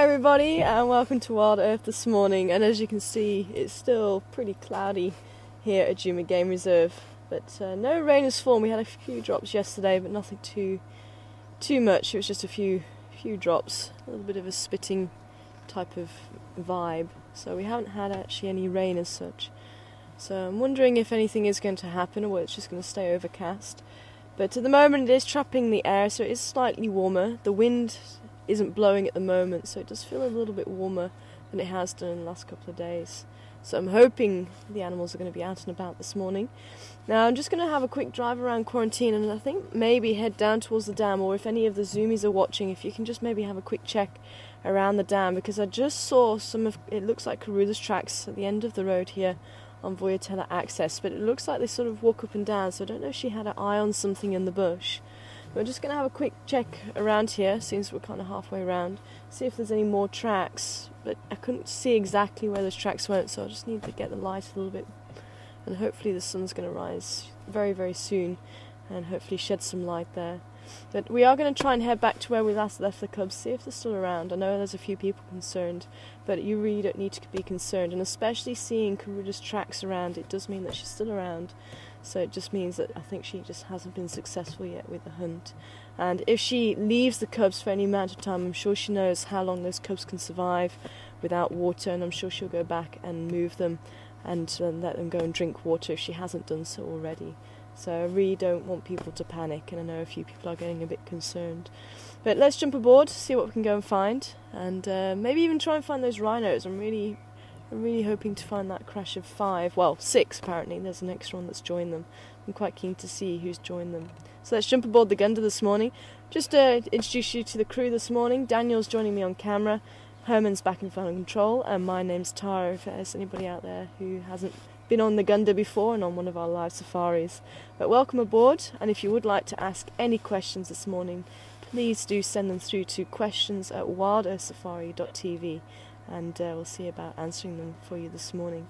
everybody and welcome to Wild Earth this morning, and as you can see it's still pretty cloudy here at Juma Game Reserve, but no rain has fallen. We had a few drops yesterday but nothing too much. It was just a few drops, a little bit of a spitting type of vibe, so we haven't had actually any rain as such. So I'm wondering if anything is going to happen or it's just going to stay overcast. But at the moment it is trapping the air, so it is slightly warmer. The wind isn't blowing at the moment, so it does feel a little bit warmer than it has done in the last couple of days. So I'm hoping the animals are going to be out and about this morning. Now I'm just going to have a quick drive around Quarantine, and I think maybe head down towards the dam, or if any of the zoomies are watching, if you can just maybe have a quick check around the dam, because I just saw some of, it looks like Karula's tracks at the end of the road here on Voyatella Access, but it looks like they sort of walk up and down, so I don't know if she had her eye on something in the bush. We're just going to have a quick check around here, since we're kind of halfway around, see if there's any more tracks, but I couldn't see exactly where those tracks went, so I just need to get the light a little bit, and hopefully the sun's going to rise very, very soon, and hopefully shed some light there. But we are going to try and head back to where we last left the cubs, see if they're still around. I know there's a few people concerned, but you really don't need to be concerned, and especially seeing Karula's tracks around, it does mean that she's still around. So it just means that I think she just hasn't been successful yet with the hunt. And if she leaves the cubs for any amount of time, I'm sure she knows how long those cubs can survive without water, and I'm sure she'll go back and move them and let them go and drink water if she hasn't done so already. So I really don't want people to panic, and I know a few people are getting a bit concerned. But let's jump aboard, see what we can go and find, and maybe even try and find those rhinos. I'm really hoping to find that crash of 5, well 6 apparently, there's an extra one that's joined them. I'm quite keen to see who's joined them. So let's jump aboard the Gunda this morning. Just to introduce you to the crew this morning, Daniel's joining me on camera, Herman's back in final control, and my name's Tara, if there's anybody out there who hasn't been on the Gunda before and on one of our live safaris. But welcome aboard, and if you would like to ask any questions this morning, please do send them through to questions@wildearthsafari.tv. and we'll see about answering them for you this morning.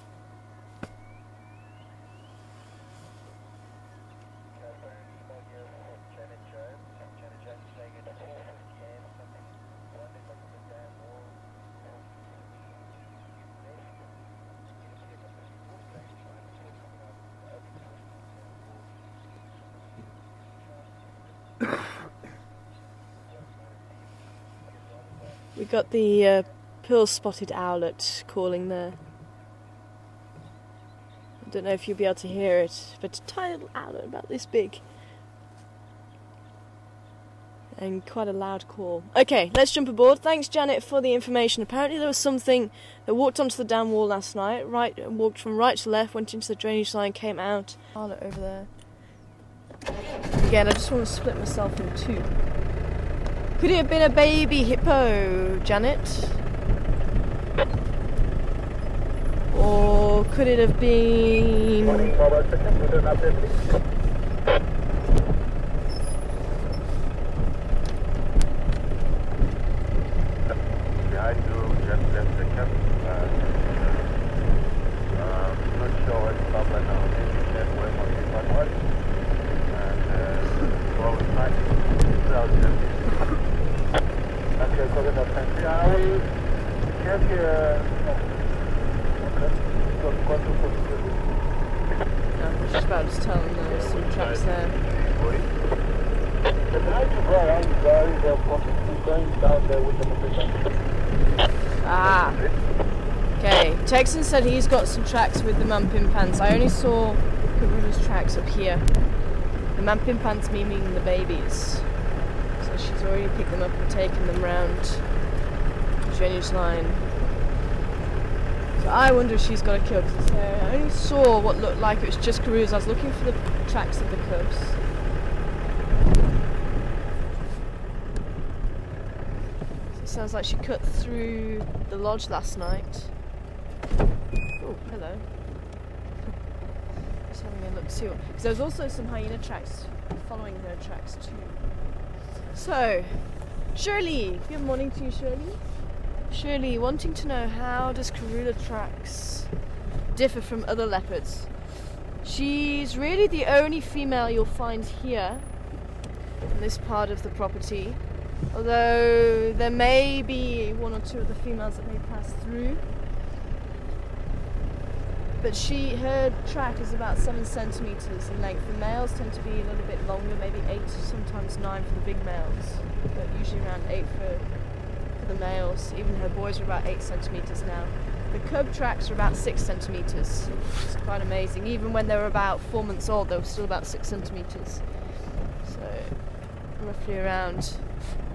We got the pearl-spotted owlet calling there. I don't know if you'll be able to hear it, but a tiny little owlet about this big. And quite a loud call. Okay, let's jump aboard. Thanks, Janet, for the information. Apparently there was something that walked onto the dam wall last night, walked from right to left, went into the drainage line, came out. Owlet over there. Again, I just want to split myself in two. Could it have been a baby hippo, Janet? Or could it have been... Behind you, just left the camp. Not sure what's up right now. Maybe that way on the one. And well, it's nice. Okay, so that's thank you. I will check I'm just about to tell them there's some traps there. The night to go around is going down there with the motorcycle. Ah. Okay, Texan said he's got some tracks with the Mampimpans. I only saw Karula's tracks up here. The Mampimpans meaning the babies. So she's already picked them up and taken them round the drainage line. So I wonder if she's got a kill, because I only saw what looked like it was just Karula's. I was looking for the tracks of the cubs. So it sounds like she cut through the lodge last night. Oh, hello. Just having a look, see what... Because there was also some hyena tracks following her tracks too. So, Shirley, good morning to you, Shirley. Shirley, wanting to know, how does Karula tracks differ from other leopards? She's really the only female you'll find here in this part of the property. Although there may be one or two of the females that may pass through. But her track is about 7 centimetres in length. The males tend to be a little bit longer, maybe 8, sometimes 9 for the big males, but usually around 8 for the males. Even her boys are about 8 centimetres now. The cub tracks are about 6 centimetres. It's quite amazing. Even when they were about 4 months old, they were still about 6 centimetres. So roughly around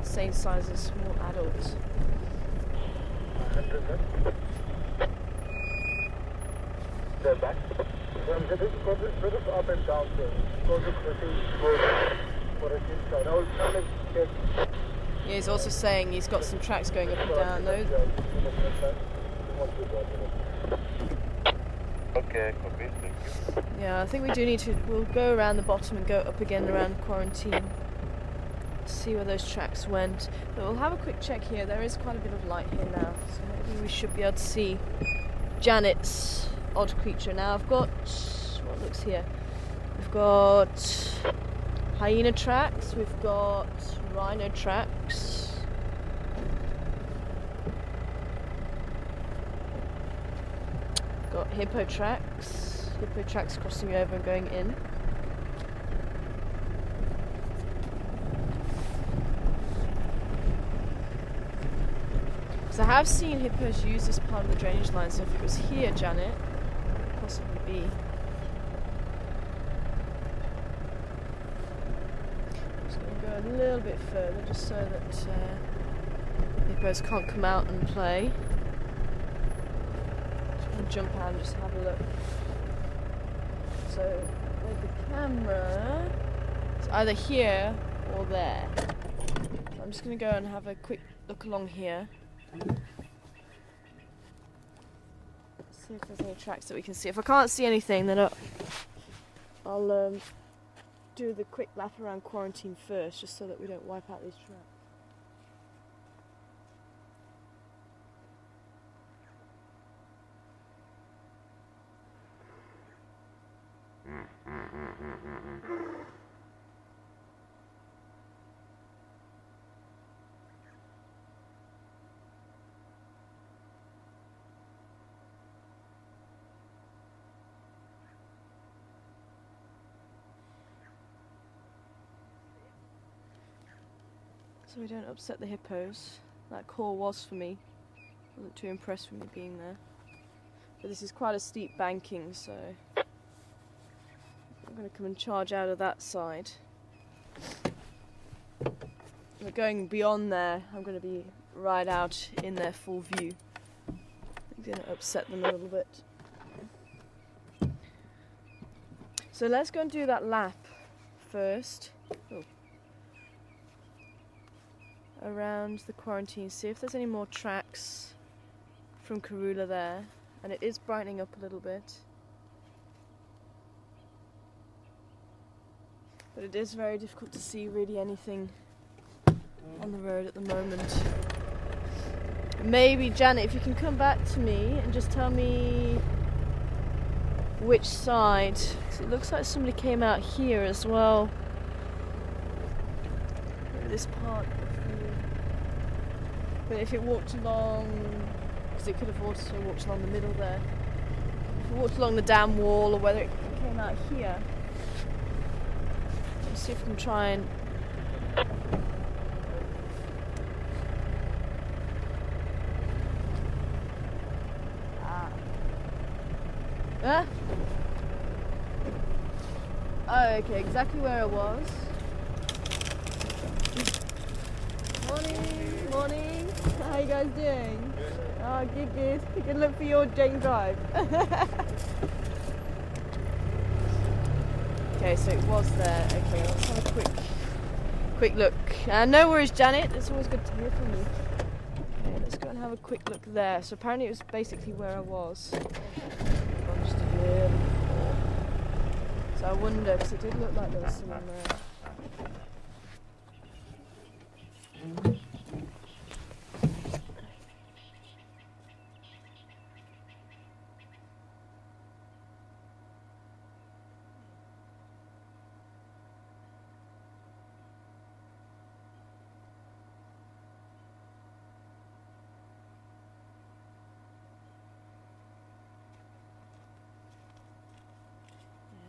the same size as small adults. They're back. Go just up and down, sir. Go to for a kids side. I will come and check. Yeah, he's also saying he's got some tracks going up and down. Those. Okay, copy. Thank you. Yeah, I think we do need to. We'll go around the bottom and go up again around quarantine to see where those tracks went. But we'll have a quick check here. There is quite a bit of light here now, so maybe we should be able to see Janet's odd creature. Now I've got what looks here. We've got hyena tracks. We've got rhino tracks. Got hippo tracks. Hippo tracks crossing over and going in. So I have seen hippos use this part of the drainage line, so if it was here, Janet, it could possibly be. I'm just going to go a little bit further just so that hippos can't come out and play. Just going to jump out and just have a look. So with the camera, it's either here or there. So I'm just going to go and have a quick look along here. See if there's any tracks that we can see. If I can't see anything, then I'll do the quick lap around quarantine first, just so that we don't wipe out these tracks. So we don't upset the hippos. That call was for me. Wasn't too impressed with me being there. But this is quite a steep banking, so I'm going to come and charge out of that side. We're going beyond there. I'm going to be right out in their full view. I'm going to upset them a little bit. So let's go and do that lap first. Oh. Around the quarantine, see if there's any more tracks from Karula there, and it is brightening up a little bit, but it is very difficult to see really anything on the road at the moment. Maybe Janet, if you can come back to me and just tell me which side, 'cause it looks like somebody came out here as well. Maybe this part. But if it walked along, because it could have also walked along the middle there, if it walked along the dam wall, or whether it came out here. Let's see if we can try and... Huh? Oh, okay, exactly where I was. Morning, morning. How you guys doing? Oh, good. Good luck for your Jane Drive. Okay, so it was there. Okay, let's have a quick look. No worries, Janet. It's always good to hear from you. Okay, let's go and have a quick look there. So apparently it was basically where I was. Just a little before. So I wonder, because it did look like there was someone there.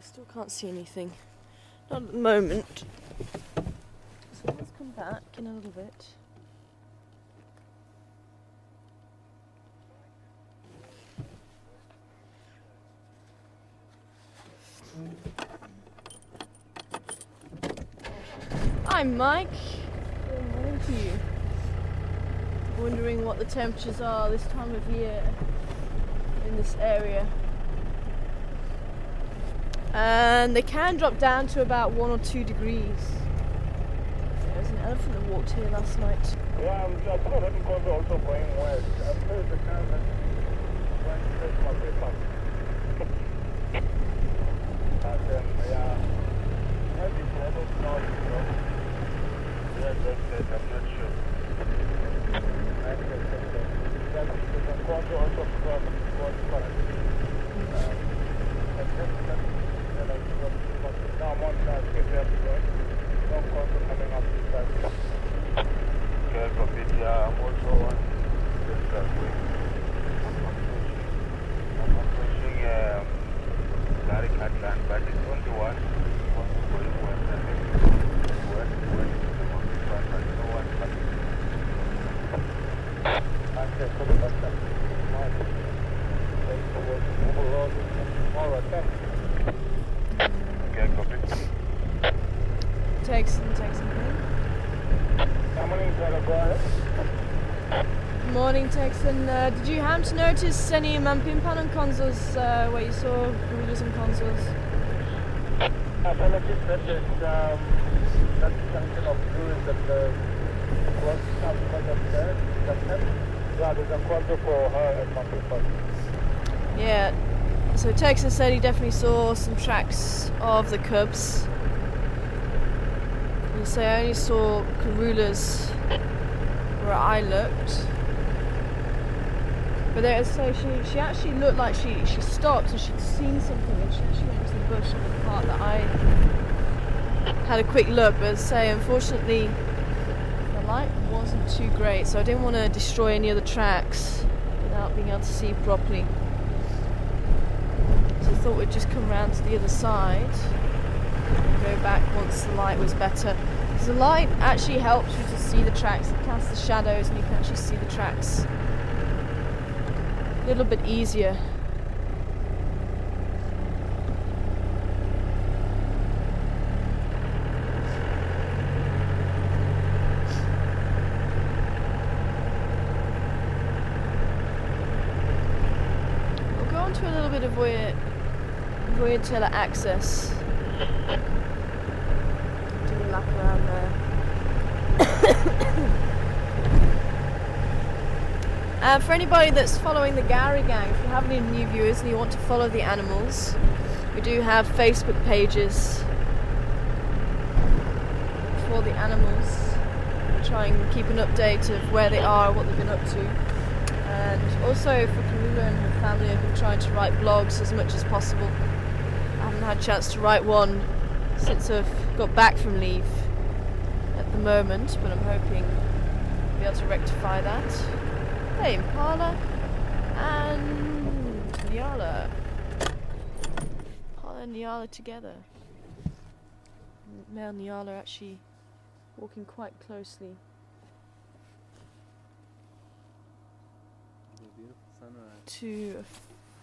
Still can't see anything. Not at the moment. So let's come back in a little bit. Hi Mike, good morning to you. Wondering what the temperatures are this time of year in this area. And they can drop down to about 1 or 2 degrees. There's an elephant that walked here last night. Yeah, I'm probably also going west. I'm sure the time that went to take my paper. And yeah, maybe probably not, you know. Yeah, just that, I'm not sure. That's because I'm going to also cross what's current. Now I'm on that, get there to go. Don't go to coming up this side. Okay, copy. Yeah, I'm also on this way. I'm pushing Gary Catland, but it's only one. Going west and then west to the most part, but no one coming. Okay, so the bus stop. Overall, tomorrow, thanks. Okay, copy. Texan. Morning, Sarah, go ahead. Morning Texan. Did you happen to notice any Mampimpan and consoles where you saw gorillas and consoles? Apologies, that is that junction of tourists that was because of that. Yeah, there's a quadro for her at Mampimpan. Yeah. So Texan said he definitely saw some tracks of the cubs. And so I only saw Karulas where I looked. But there, so she actually looked like she stopped and she'd seen something and she actually went into the bush in the part that I had a quick look. But as I say, unfortunately the light wasn't too great, so I didn't want to destroy any of the tracks without being able to see properly. So I thought we'd just come round to the other side and go back once the light was better. Because the light actually helps you to see the tracks. It casts the shadows and you can actually see the tracks a little bit easier. We'll go on to a little bit of Voyatella access. Do a lap around there. For anybody that's following the Gowrie Gang, if you have any new viewers and you want to follow the animals, we do have Facebook pages for the animals. We try and keep an update of where they are, what they've been up to. And also for Karula and her family, I've been trying to write blogs as much as possible. I haven't had a chance to write one since I've got back from leave at the moment, but I'm hoping to be able to rectify that. Hey, Impala and Nyala. Impala and Nyala together. Male Nyala actually walking quite closely. A beautiful sunrise. To a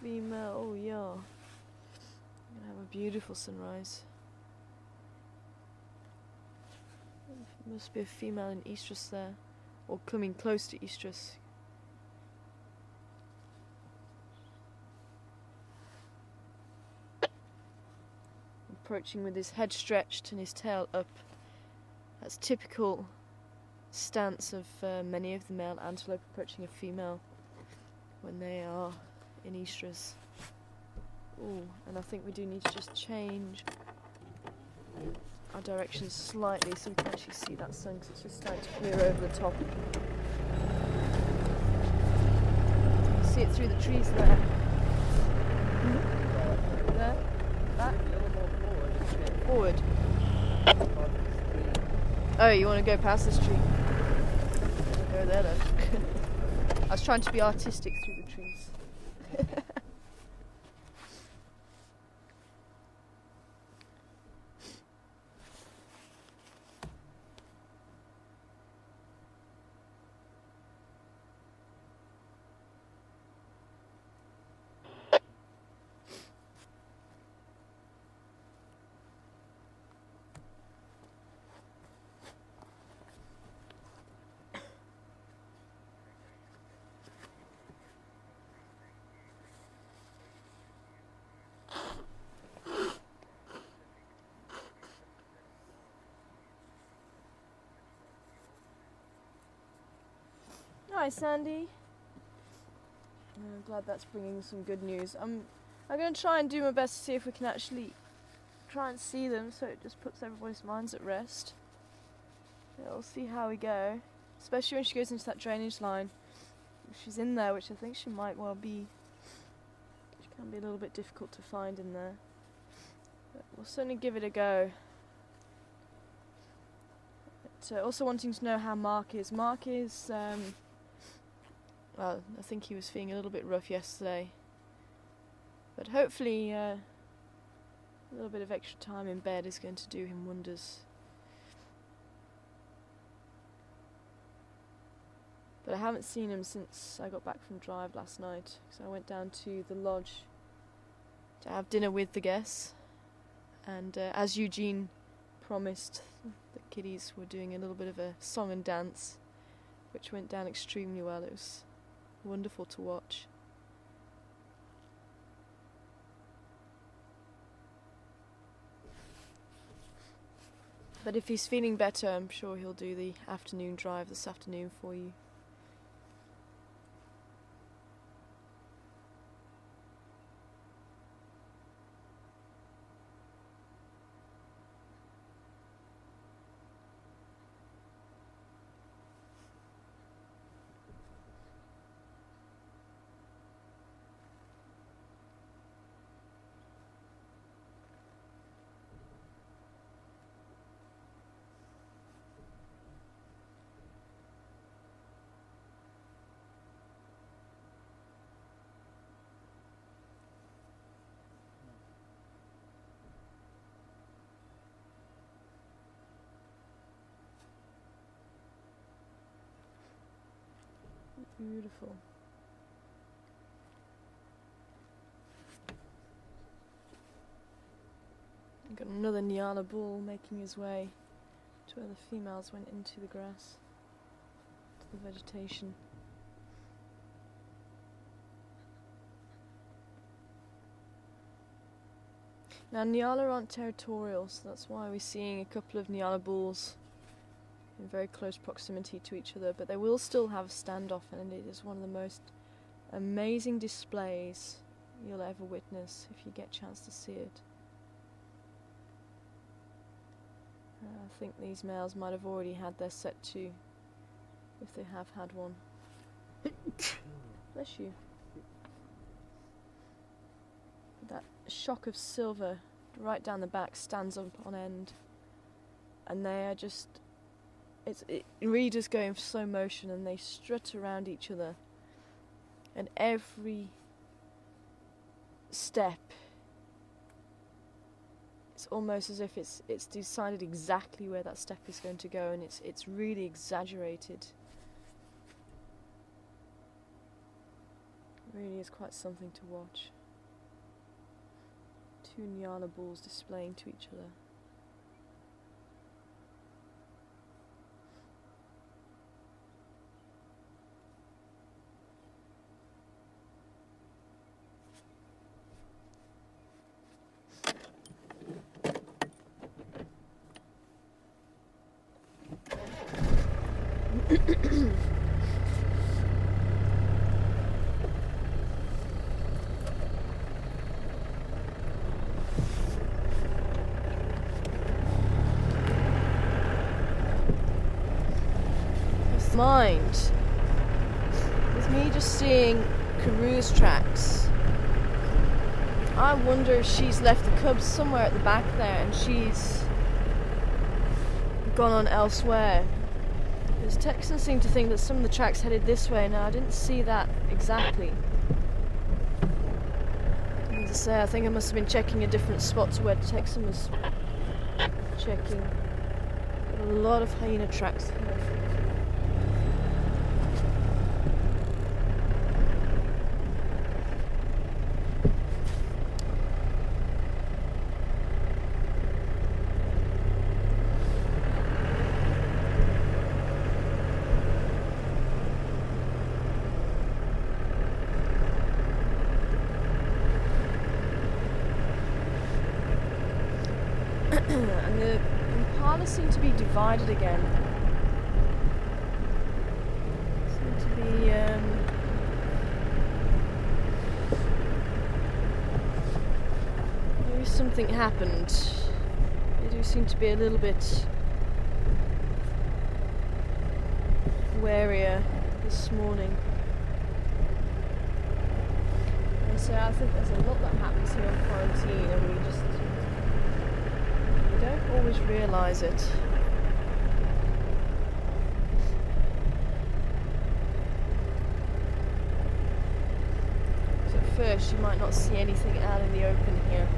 female. Oh yeah. Gonna have a beautiful sunrise. Must be a female in estrus there, or coming close to estrus. Approaching with his head stretched and his tail up. That's typical stance of many of the male antelope approaching a female when they are in estrus. Ooh, and I think we do need to just change our direction slightly so we can actually see that sun, because it's just starting to clear over the top. You can see it through the trees there. There, back, forward. Oh, you want to go past this tree? Go there then. I was trying to be artistic through the trees. Hi, Sandy. I'm glad that's bringing some good news. I'm going to try and do my best to see if we can actually try and see them, so it just puts everybody's minds at rest. Yeah, we'll see how we go, especially when she goes into that drainage line. If she's in there, which I think she might well be. She can be a little bit difficult to find in there, but we'll certainly give it a go. But, also wanting to know how Mark is. Mark is, well, I think he was feeling a little bit rough yesterday, but hopefully a little bit of extra time in bed is going to do him wonders. But I haven't seen him since I got back from drive last night, so I went down to the lodge to have dinner with the guests, and as Eugene promised, the kiddies were doing a little bit of a song and dance, which went down extremely well. It was wonderful to watch. But if he's feeling better, I'm sure he'll do the afternoon drive this afternoon for you. Beautiful. We've got another Nyala bull making his way to where the females went into the grass, to the vegetation. Now Nyala aren't territorial, so that's why we're seeing a couple of Nyala bulls in very close proximity to each other, but they will still have a standoff, and it is one of the most amazing displays you'll ever witness if you get a chance to see it. I think these males might have already had their set too, if they have had one. Bless you. That shock of silver right down the back stands up on end, and they are just, it really does go in slow motion, and they strut around each other, and every step, it's almost as if it's decided exactly where that step is going to go, and it's really exaggerated. It really is quite something to watch. Two Nyala bulls displaying to each other. Mind with me just seeing Karoo's tracks. I wonder if she's left the cubs somewhere at the back there and she's gone on elsewhere. Because Texans seem to think that some of the tracks headed this way. Now I didn't see that exactly. As I say, I think I must have been checking a different spot to where Texan was checking. Got a lot of hyena tracks here. And the Impala seem to be divided again. Seem to be maybe something happened. They do seem to be a little bit warier this morning. And so I think there's a lot that happens here in quarantine, and we don't always realise it. So at first you might not see anything out in the open here.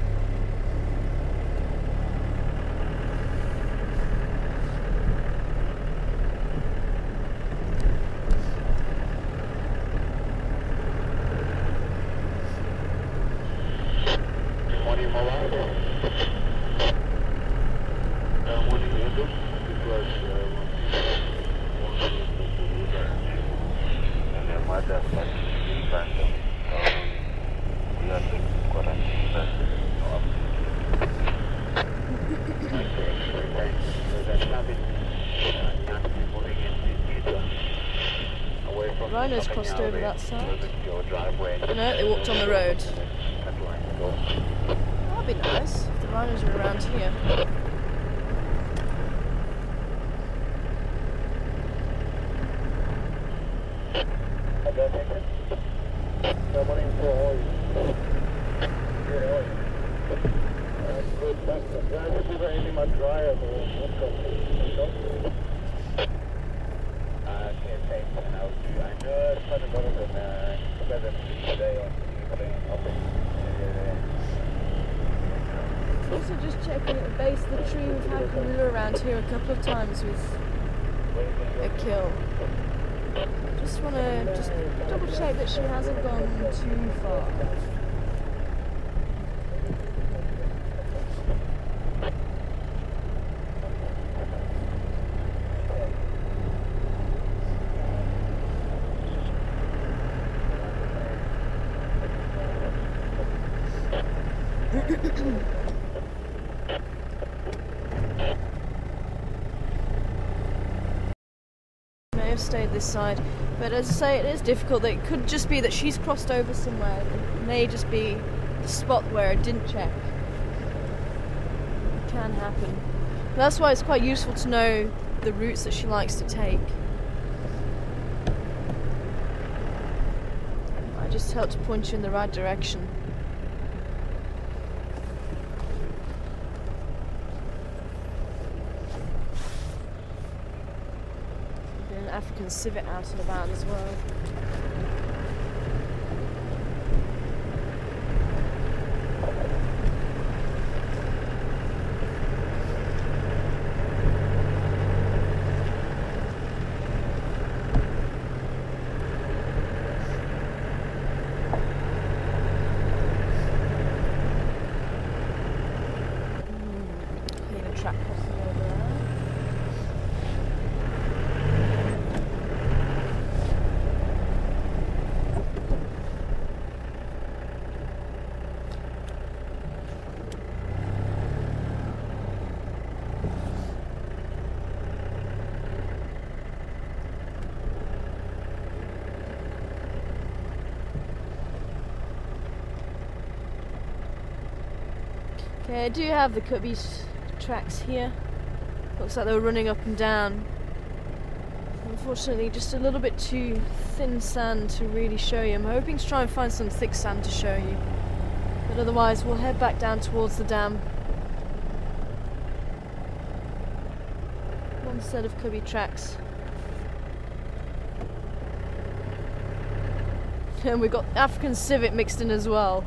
Rhinos crossed over that side. Oh no, they walked on the road. That'd be nice if the rhinos were around here. Also just checking at the base of the tree. We've had Karula around here a couple of times with a kill. Just want to double check that she hasn't gone too far. May have stayed this side, but as I say, it is difficult. It could just be that she's crossed over somewhere. It may just be the spot where I didn't check. It can happen. But that's why it's quite useful to know the routes that she likes to take. I just help to point you in the right direction. African civet out and about as well. Clean a track crossing over there. Okay, I do have the Cubby's tracks here. Looks like they were running up and down. Unfortunately, just a little bit too thin sand to really show you. I'm hoping to try and find some thick sand to show you. But otherwise, we'll head back down towards the dam. One set of Cubby tracks. And we've got African civet mixed in as well.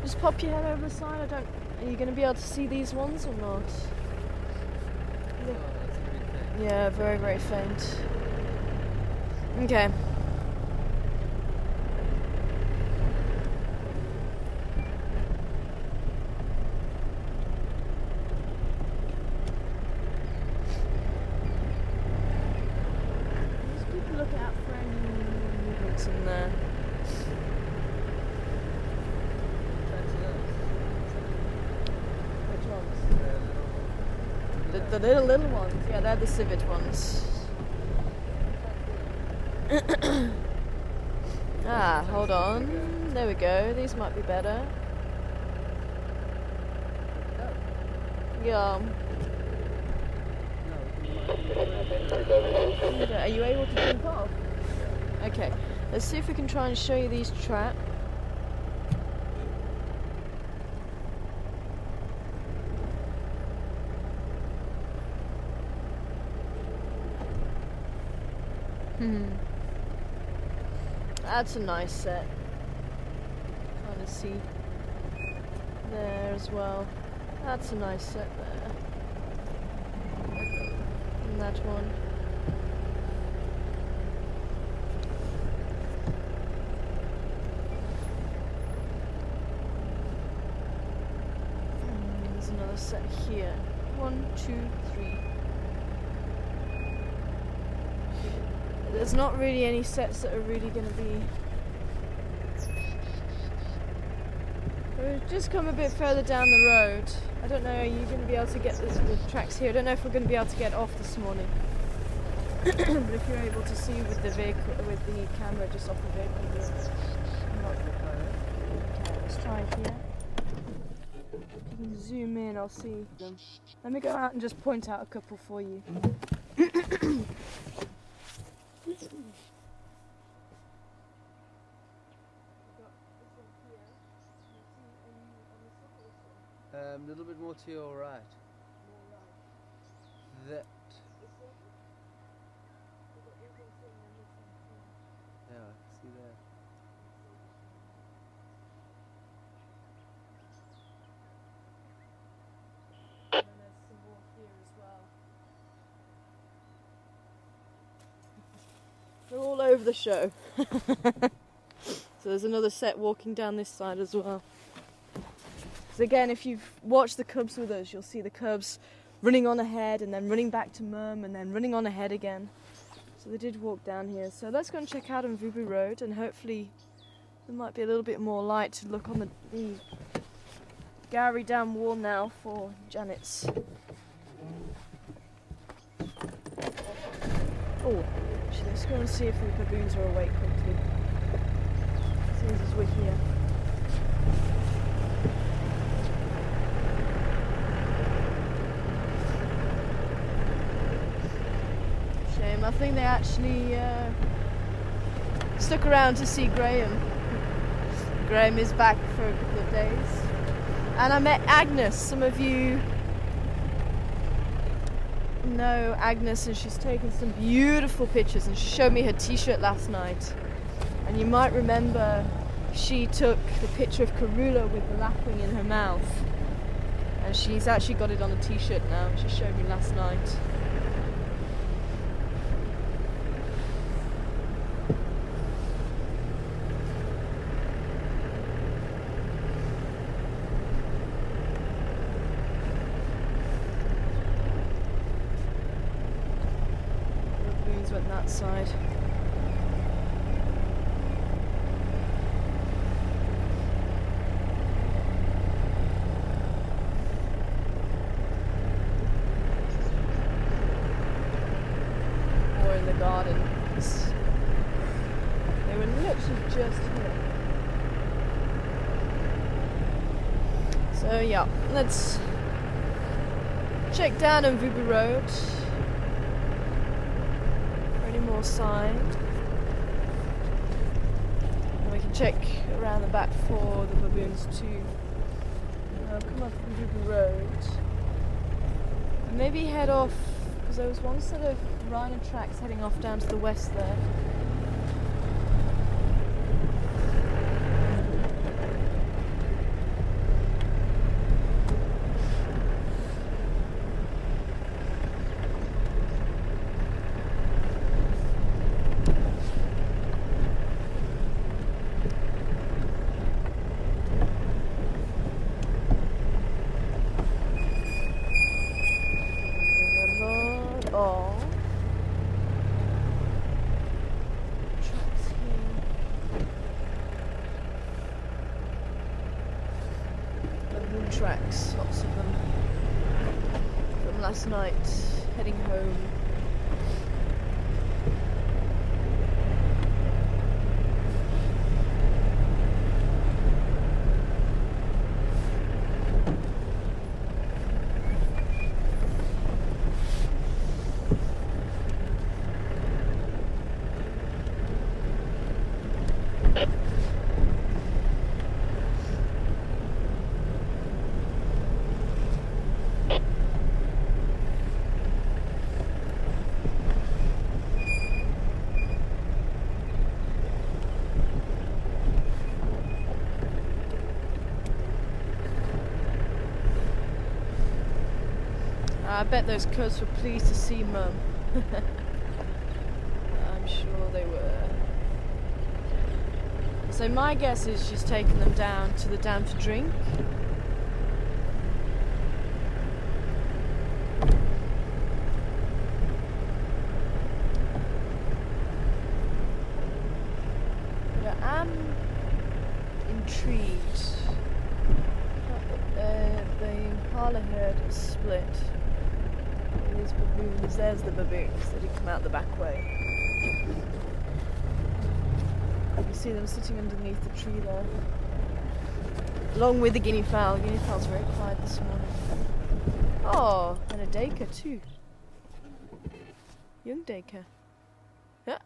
Just pop your head over the side. Are you going to be able to see these ones or not? Oh, that's a bit faint. Yeah, very, very faint. Okay. Just keep a look out for any movements in there. Tracks Which ones? those. The little ones. Yeah, they're the civet ones. Ah, hold on. There we go. These might be better. Yeah. Are you able to jump off? Okay. Let's see if we can try and show you these traps. That's a nice set. Kind of see there as well. That's a nice set there. And that one. And there's another set here. 1, 2, 3. There's not really any sets that are really going to be... We've just come a bit further down the road. I don't know, are you going to be able to get the tracks here? I don't know if we're going to be able to get off this morning. But if you're able to see with the vehicle, with the camera just off the vehicle here. Okay, let's try here. If you can zoom in, I'll see them. Let me go out and just point out a couple for you. A little bit more to your right. That. Yeah, I can see that. And then there's some more here as well. They're all over the show. So there's another set walking down this side as well. So again, if you've watched the cubs with us, you'll see the cubs running on ahead and then running back to Mum and then running on ahead again. So they did walk down here. So let's go and check out on Vubu Road, and hopefully there might be a little bit more light to look on the Gowrie Dam wall now for Janet's. Oh, actually, let's go and see if the baboons are awake quickly. As soon as we're here. Shame. I think they actually stuck around to see Graham. Graham is back for a couple of days. And I met Agnes. Some of you know Agnes, and she's taken some beautiful pictures, and she showed me her t-shirt last night. And you might remember she took the picture of Karula with the lapwing in her mouth. And she's actually got it on a t-shirt now, she showed me last night. Went that side. garden. They were literally just here. So yeah, let's check down on Vubu Road for any more sign. And we can check around the back for the baboons too. Come up Vubu Road. And maybe head off, because there was one set of rhino tracks heading off down to the west there. Tracks, lots of them from last night, heading home. I bet those cubs were pleased to see Mum. I'm sure they were. So my guess is she's taken them down to the dam to drink. But I am intrigued. The impala herd is split. These baboons, there's the baboons, they did come out the back way. You see them sitting underneath the tree there. Along with the guinea fowl. The guinea fowl's very quiet this morning. Oh, and a duiker too. Young duiker. Yeah.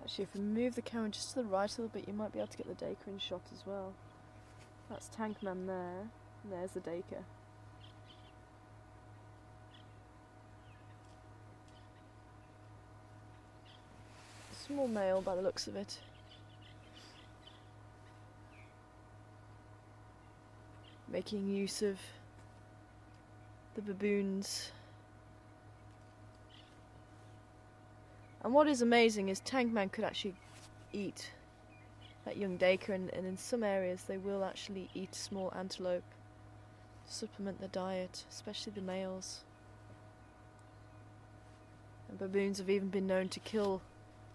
Actually, if we move the camera just to the right a little bit, you might be able to get the duiker in shot as well. That's Tankman there, and there's the duiker. Small male by the looks of it. Making use of the baboons. And what is amazing is Tankman could actually eat that young duiker, and in some areas they will actually eat small antelope to supplement their diet, especially the males. And baboons have even been known to kill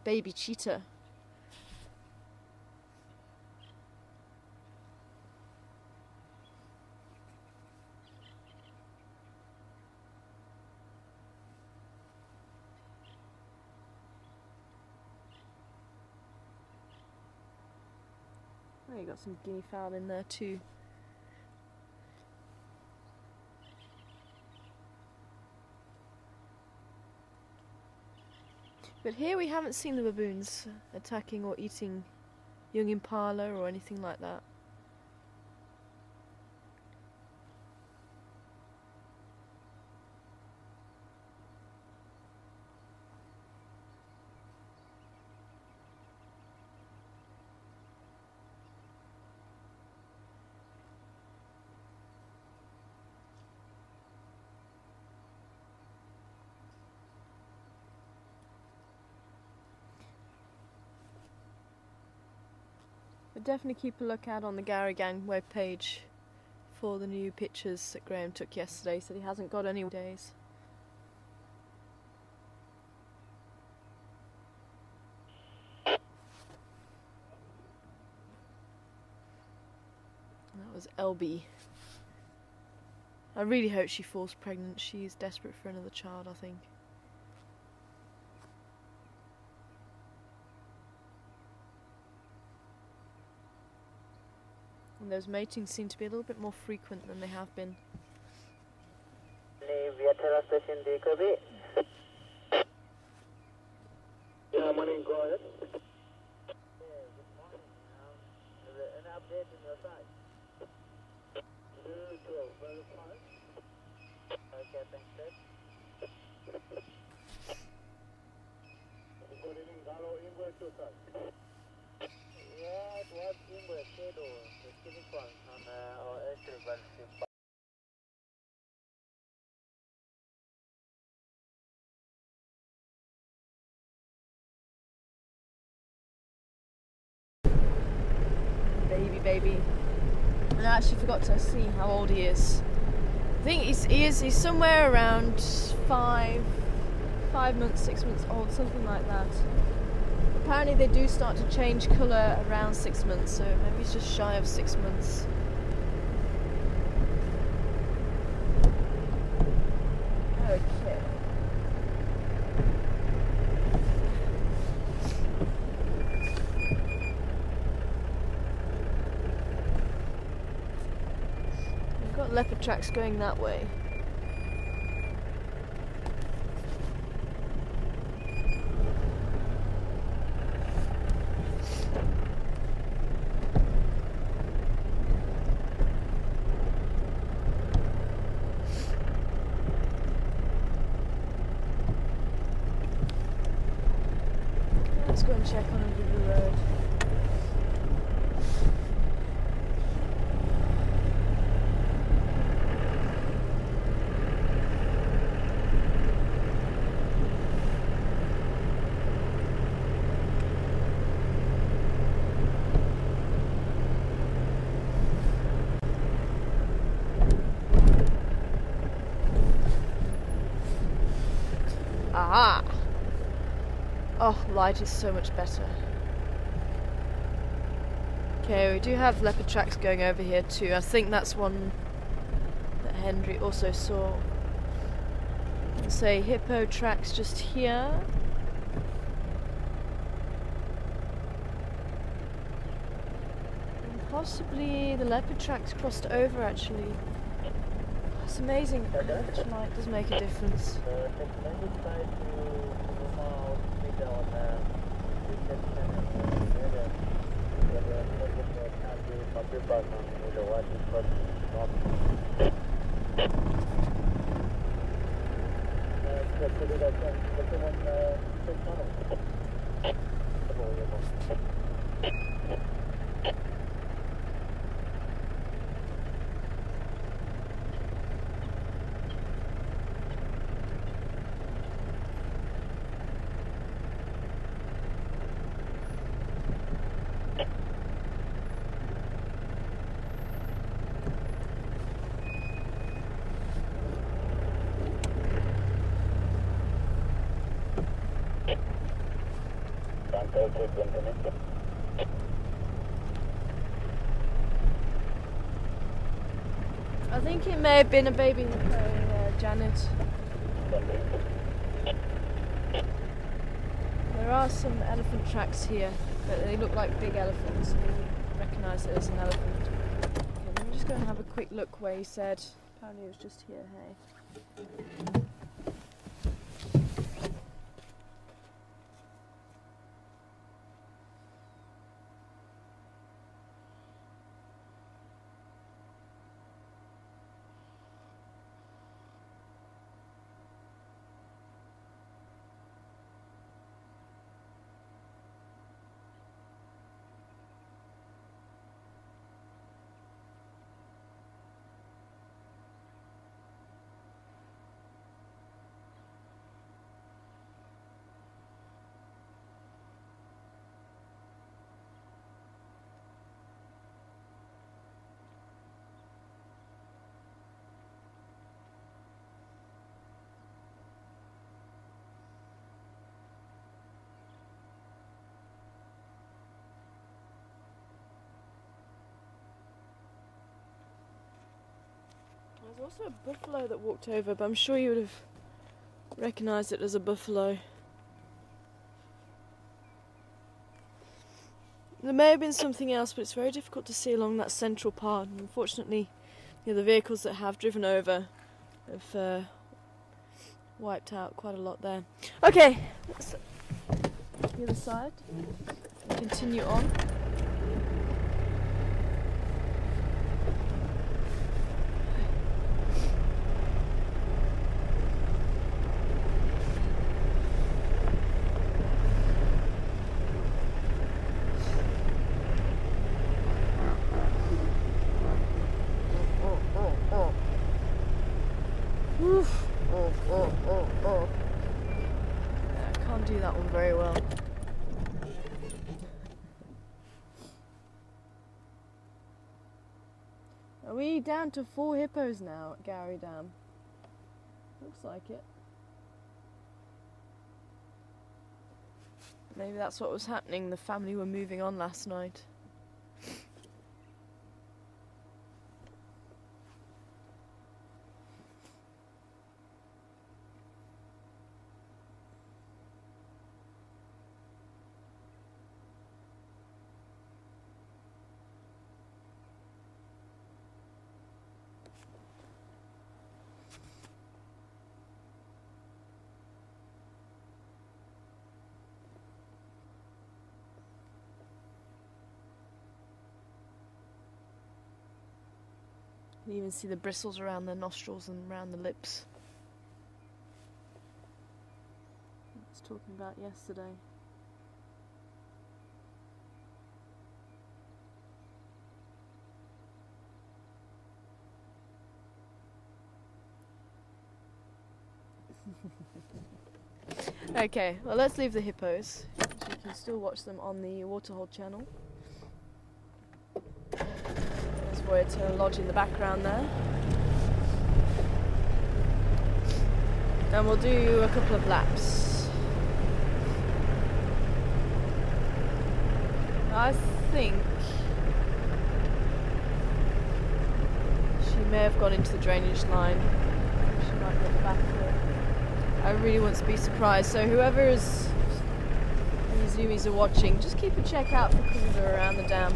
baby cheetah. Oh, you got some guinea fowl in there too. But here we haven't seen the baboons attacking or eating young impala or anything like that. But definitely keep a lookout on the Garrigang webpage for the new pictures that Graham took yesterday. He said he hasn't got any days. That was Elby. I really hope she falls pregnant. She's desperate for another child, I think. And those matings seem to be a little bit more frequent than they have been. Vietnam station Jacobi. Yeah, morning, go ahead. Yeah, good morning. Is there an update on your side? 212, verify. Okay, thanks, sir. Good evening, Galo, inward to side. Yeah, it was in the shadow, the civic one on our airfield battleship. Baby. And I actually forgot to see how old he is. I think he's somewhere around 5 months, 6 months old, something like that. Apparently they do start to change colour around 6 months, so maybe he's just shy of 6 months. Okay. We've got leopard tracks going that way. Let's go and check on the road. Aha! Oh, light is so much better. Okay, we do have leopard tracks going over here too. I think that's one that Henry also saw. Let's say hippo tracks just here. And possibly the leopard tracks crossed over actually. It's amazing how much light does make a difference. Recommended side to move out with on reception and weather. I think it may have been a baby hippo, Janet. There are some elephant tracks here, but they look like big elephants, so you recognise it as an elephant. Okay, let me just go and have a quick look where he said. Apparently it was just here, hey. There's also a buffalo that walked over, but I'm sure you would have recognised it as a buffalo. There may have been something else, but it's very difficult to see along that central part. And unfortunately, the vehicles that have driven over have wiped out quite a lot there. Okay, let's the other side and continue on. I can't do that one very well. Are we down to 4 hippos now at Gowrie Dam? Looks like it. Maybe that's what was happening. The family were moving on last night. You can even see the bristles around the nostrils and around the lips. I was talking about yesterday. Okay, well let's leave the hippos. You can still watch them on the Waterhole channel. There's Voyager Lodge in the background there. And we'll do a couple of laps. I think she may have gone into the drainage line. She might get back there. I really want to be surprised. So whoever is any zoomies are watching, just keep a check out for Cougar around the dam.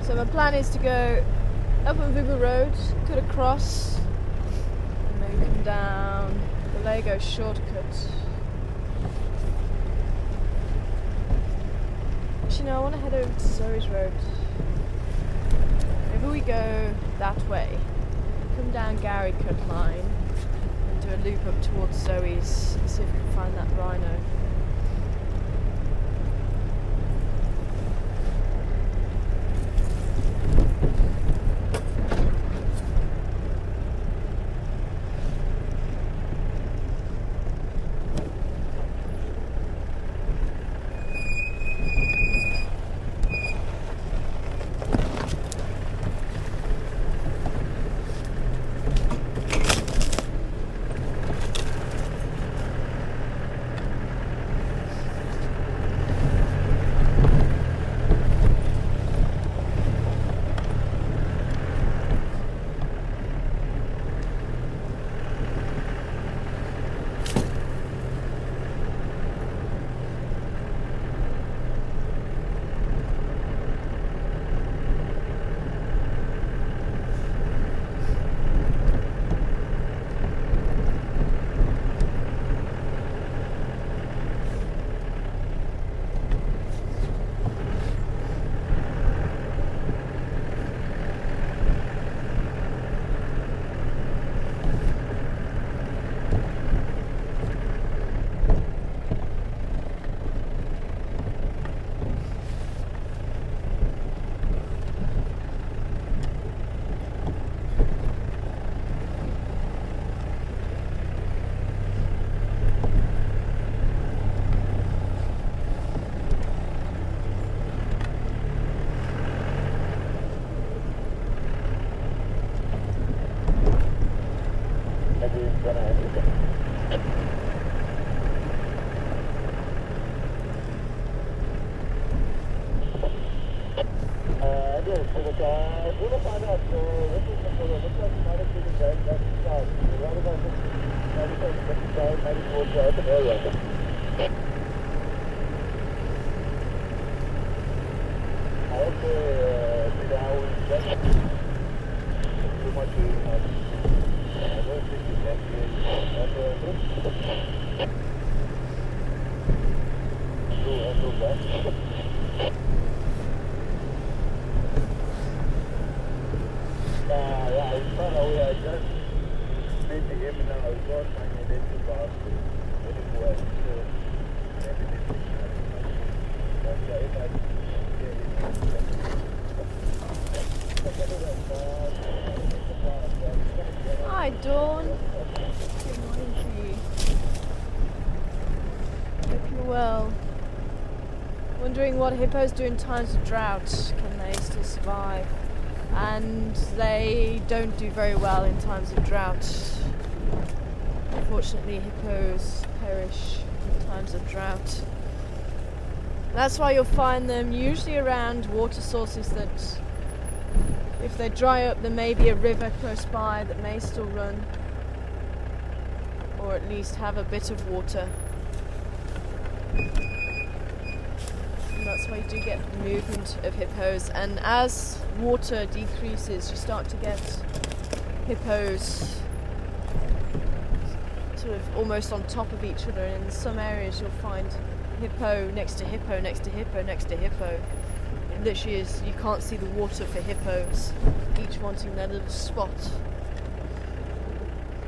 So my plan is to go up on Vigil Road, cut across, and then come down the Lego shortcut. Actually no, I want to head over to Zoe's Road. Maybe we go that way, come down Gowrie Cut line, and do a loop up towards Zoe's, and see if we can find that rhino. Gonna find out. So this is the photo. Looks like you might have been right back south. You're right about this. 95, 94 open area. I would say down just too much. I don't think you can do that. Yeah, it's far away. I just made the game now. I got my head to pass very well. So maybe this is but if I Hi, Dawn. Good morning to you. Hope you're well. Wondering what hippos do in times of drought. Can they still survive? And they don't do very well in times of drought. Unfortunately, hippos perish in times of drought. That's why you'll find them usually around water sources that, if they dry up, there may be a river close by that may still run, or at least have a bit of water. And that's why you do get the movement of hippos. And as water decreases, you start to get hippos sort of almost on top of each other. And in some areas you'll find hippo next to hippo next to hippo next to hippo. It literally is, you can't see the water for hippos, each wanting their little spot.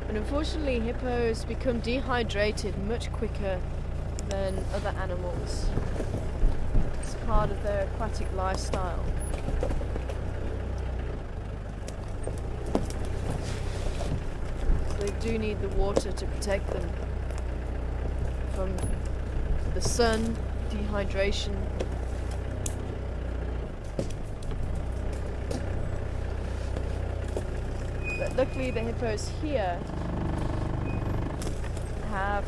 But unfortunately, hippos become dehydrated much quicker than other animals. It's part of their aquatic lifestyle. So they do need the water to protect them from the sun, dehydration. But luckily the hippos here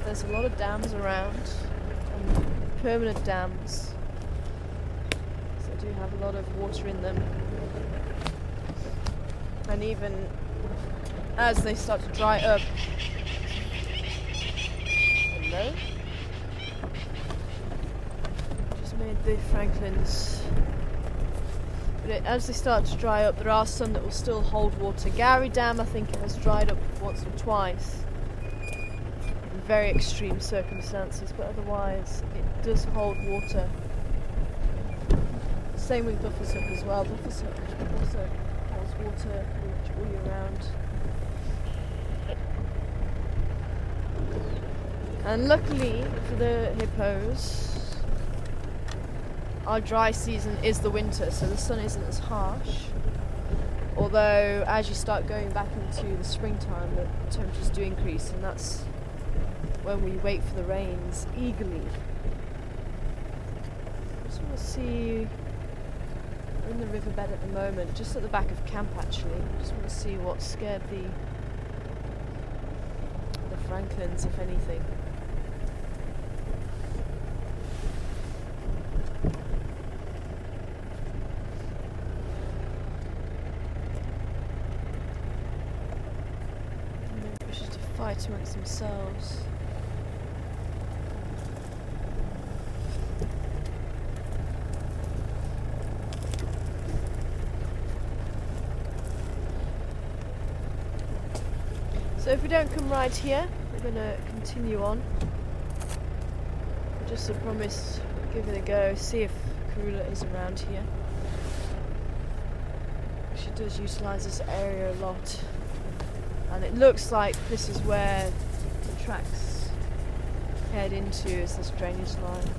there's a lot of dams around, and permanent dams, so they do have a lot of water in them. And even as they start to dry up, hello? Just made the Franklins. But as they start to dry up, there are some that will still hold water. Gowrie Dam, I think, has dried up once or twice in very extreme circumstances, but otherwise it does hold water. Same with Buffer's Hook as well. Buffer's Hook also holds water all year round. And luckily for the hippos, our dry season is the winter, so the sun isn't as harsh. Although as you start going back into the springtime, the temperatures do increase, and that's when we wait for the rains eagerly. Just want to see, we're in the riverbed at the moment, just at the back of camp actually. Just want to see what scared the Franklins, if anything. Fight amongst themselves. So if we don't come right here, we're going to continue on. Just a promise, give it a go, see if Karula is around here. She does utilise this area a lot. And it looks like this is where the tracks head into, is this drainage line.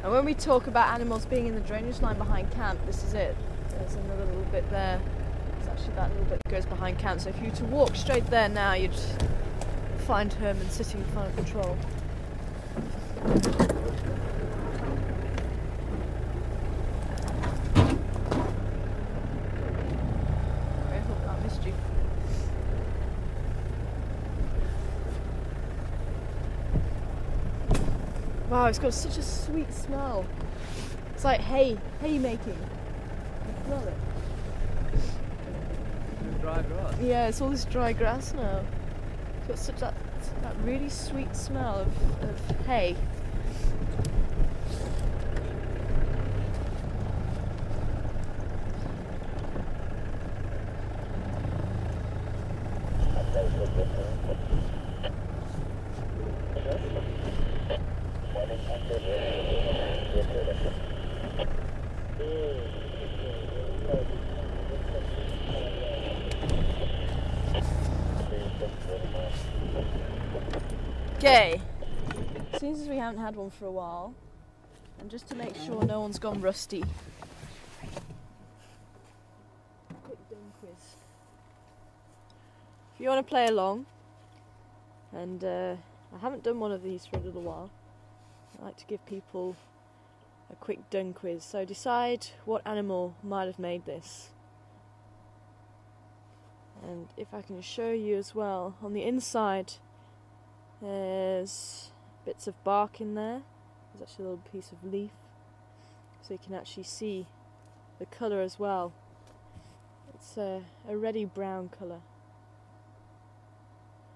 And when we talk about animals being in the drainage line behind camp, this is it. There's another little bit there. There's actually that little bit that goes behind camp. So if you were to walk straight there now, you'd find Herman sitting in front of patrol. I hope I missed you. Wow, it's got such a sweet smell. It's like hay making. You smell it? Dry grass. Yeah, it's all this dry grass now. It's got such that really sweet smell of hay. Okay, since we haven't had one for a while, and just to make sure no one's gone rusty, quick dumb quiz. If you want to play along, and I haven't done one of these for a little while, I like to give people a quick dung quiz. So decide what animal might have made this. And if I can show you as well, on the inside there's bits of bark in there. There's actually a little piece of leaf, so you can actually see the colour as well. It's a reddy brown colour.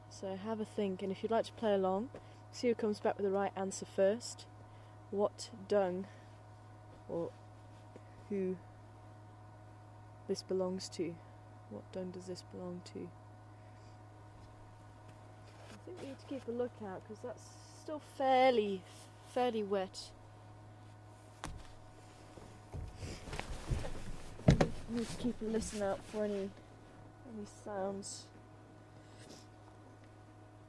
So have a think, and if you'd like to play along, see who comes back with the right answer first. What dung, or who this belongs to. What dung does this belong to? I think we need to keep a lookout because that's still fairly wet. We need to keep a listen out for any sounds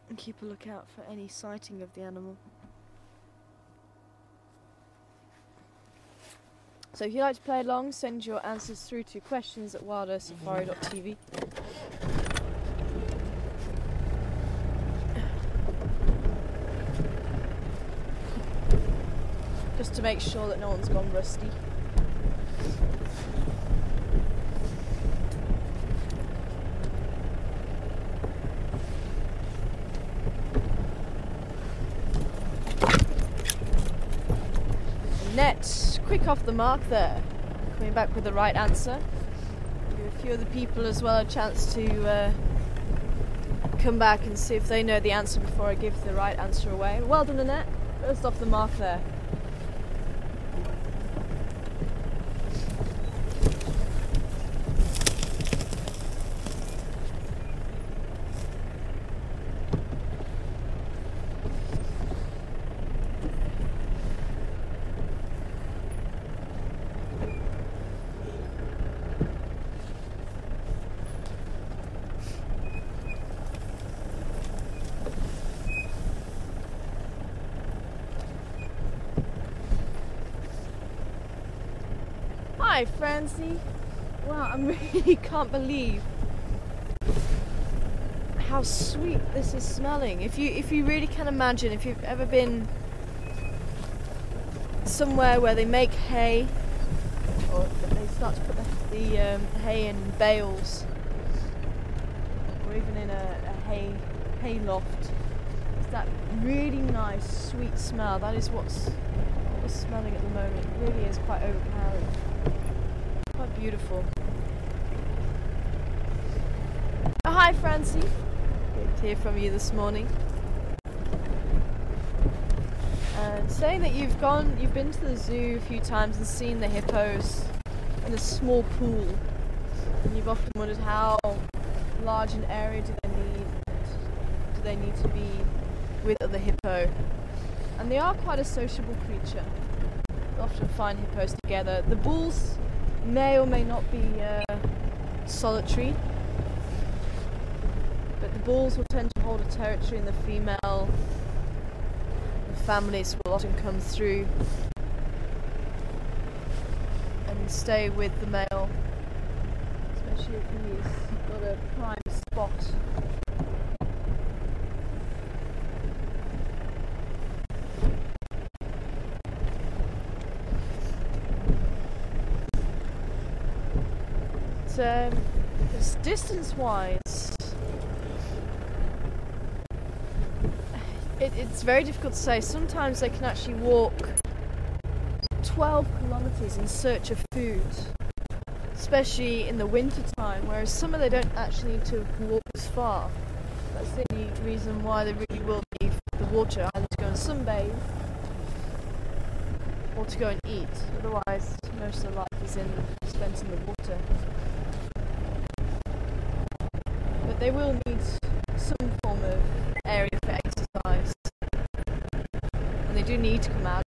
and keep a lookout for any sighting of the animal. So if you'd like to play along, send your answers through to questions@wildearthsafari.tv. Just to make sure that no one's gone rusty. Net, quick off the mark there. Coming back with the right answer. Give a few other people as well a chance to come back and see if they know the answer before I give the right answer away. Well done, Annette. First off the mark there. Hi, Francie. Wow, I really can't believe how sweet this is smelling. If you really can imagine, if you've ever been somewhere where they make hay, or they start to put the hay in bales, or even in a hay loft, it's that really nice sweet smell. That is what we're smelling at the moment. It really is quite overpowering. Quite beautiful. Oh, hi, Francie. Good to hear from you this morning. And saying that you've been to the zoo a few times and seen the hippos in a small pool, and you've often wondered how large an area do they need to be with other hippo. And they are quite a sociable creature. You often find hippos together. The bulls may or may not be solitary, but the bulls will tend to hold a territory, and the female families will often come through and stay with the male, actually he's got a prime spot. It's distance-wise, it's very difficult to say. Sometimes they can actually walk 12 kilometers in search of food, especially in the winter time, whereas summer they don't actually need to walk as far. That's the only reason why they really will leave the water, either to go and sunbathe or to go and eat. Otherwise, most of their life is spent in the water. But they will need some form of area for exercise, and they do need to come out.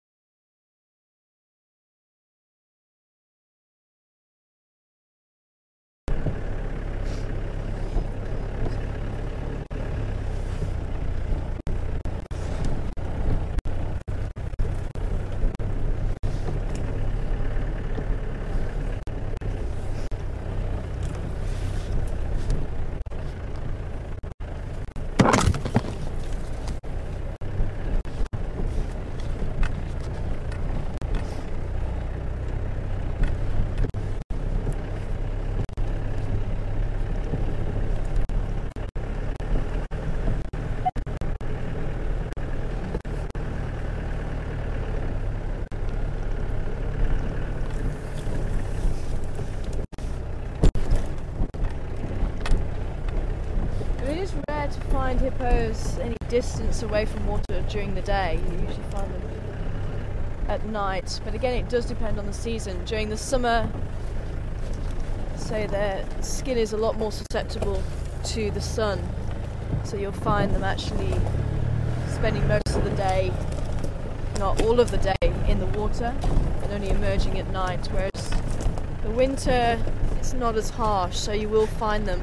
To find hippos any distance away from water during the day. You usually find them at night, but again it does depend on the season. During the summer, say their skin is a lot more susceptible to the sun, so you'll find them actually spending most of the day, not all of the day, in the water and only emerging at night, whereas the winter it's not as harsh, so you will find them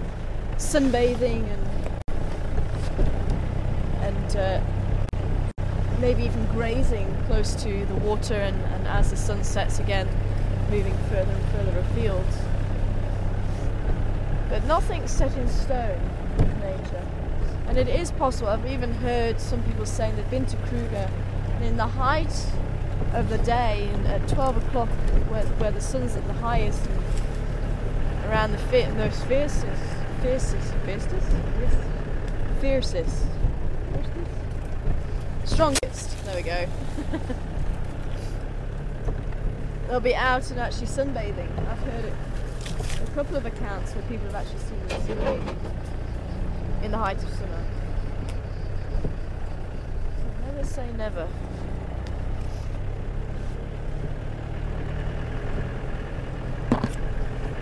sunbathing and maybe even grazing close to the water, and as the sun sets again moving further and further afield. But nothing's set in stone in nature, and it is possible. I've even heard some people saying they've been to Kruger, and in the height of the day and at 12 o'clock where the sun's at the highest and around the most strongest, there we go. They'll be out and actually sunbathing. I've heard a couple of accounts where people have actually seen them sunbathing in the height of summer. So never say never.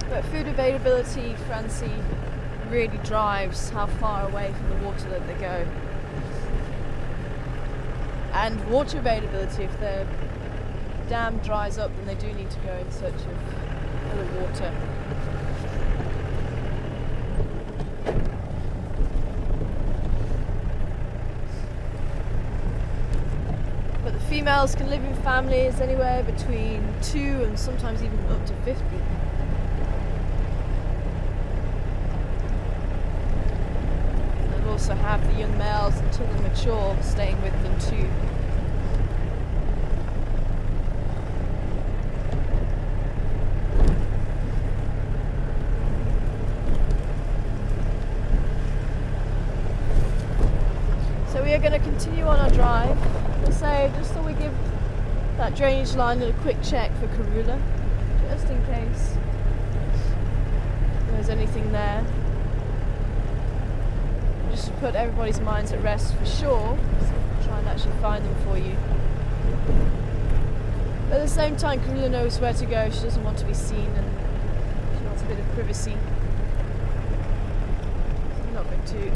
But food availability, Francie, really drives how far away from the water that they go. And water availability, if their dam dries up, then they do need to go in search of other water. But the females can live in families anywhere between 2 and sometimes even up to 50. They'll also have the young males until they're mature staying with them too. So we are going to continue on our drive. Let's say just so we give that drainage line a quick check for Karula, just in case there's anything there. Just to put everybody's minds at rest for sure. So try and actually find them for you. But at the same time, Karula knows where to go. She doesn't want to be seen and she wants a bit of privacy. So I'm not going to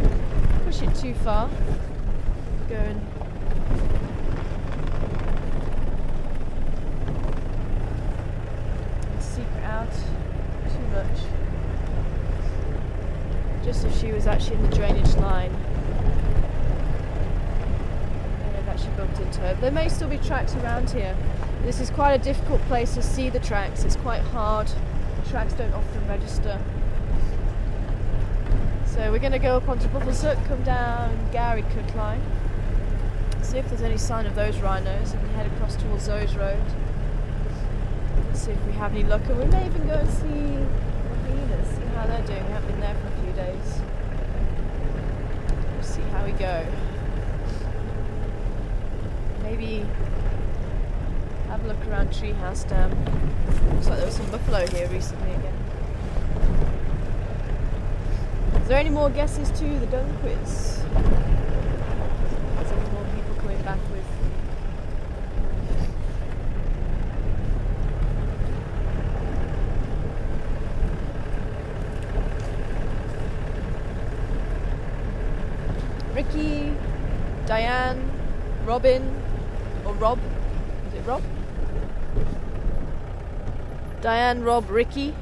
push it too far. Go and seek her out too much. Just if she was actually in the drainage line and they've actually bumped into her. There may still be tracks around here. This is quite a difficult place to see the tracks. It's quite hard. The tracks don't often register. So we're going to go up onto Buffelshoek, come down Gary Cook line, see if there's any sign of those rhinos, and head across towards Zoes Road. Let's see if we have any luck, and we may even go and see the hyenas, see how they're doing. We haven't been there for a few days. We'll see how we go. Maybe have a look around Treehouse Dam. Looks like there was some buffalo here recently again. Is there any more guesses to the dung quiz? Is there any more people coming back with? Ricky, Diane, Robin, or Rob? Is it Rob? Diane, Rob, Ricky.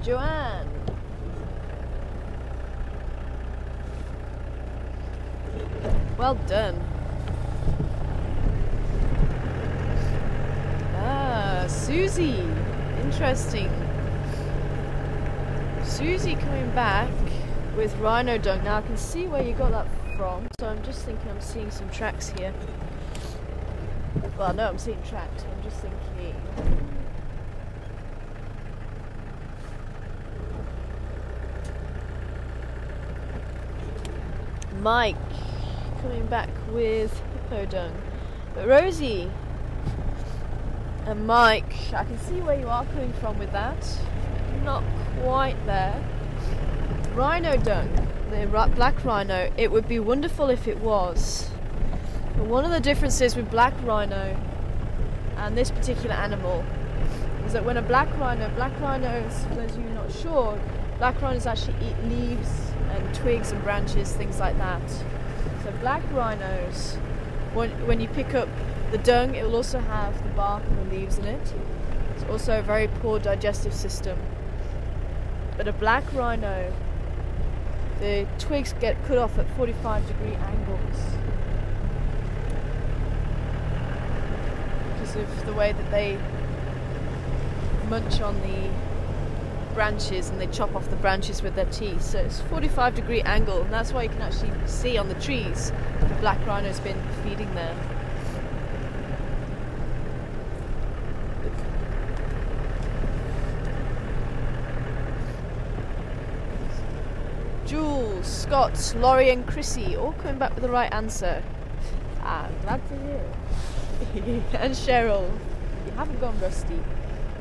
Joanne. Well done. Ah, Susie. Interesting. Susie coming back with rhino dung. Now I can see where you got that from, so I'm just thinking I'm seeing some tracks here. Well, no, I'm seeing tracks, so I'm just thinking. Mike coming back with hippo dung. But Rosie and Mike, I can see where you are coming from with that. Not quite there. Rhino dung, the black rhino, it would be wonderful if it was. But one of the differences with black rhino and this particular animal is that when a black rhinos, for those of you not sure, black rhinos actually eat leaves and twigs and branches, things like that. So black rhinos, when you pick up the dung, it will also have the bark and the leaves in it. It's also a very poor digestive system. But a black rhino, the twigs get cut off at 45-degree angles because of the way that they munch on the branches and they chop off the branches with their teeth. So it's 45-degree angle, and that's why you can actually see on the trees the black rhino's been feeding there. Jules, Scott, Laurie and Chrissy all coming back with the right answer. Ah, I'm glad to hear. And Cheryl, you haven't gone rusty.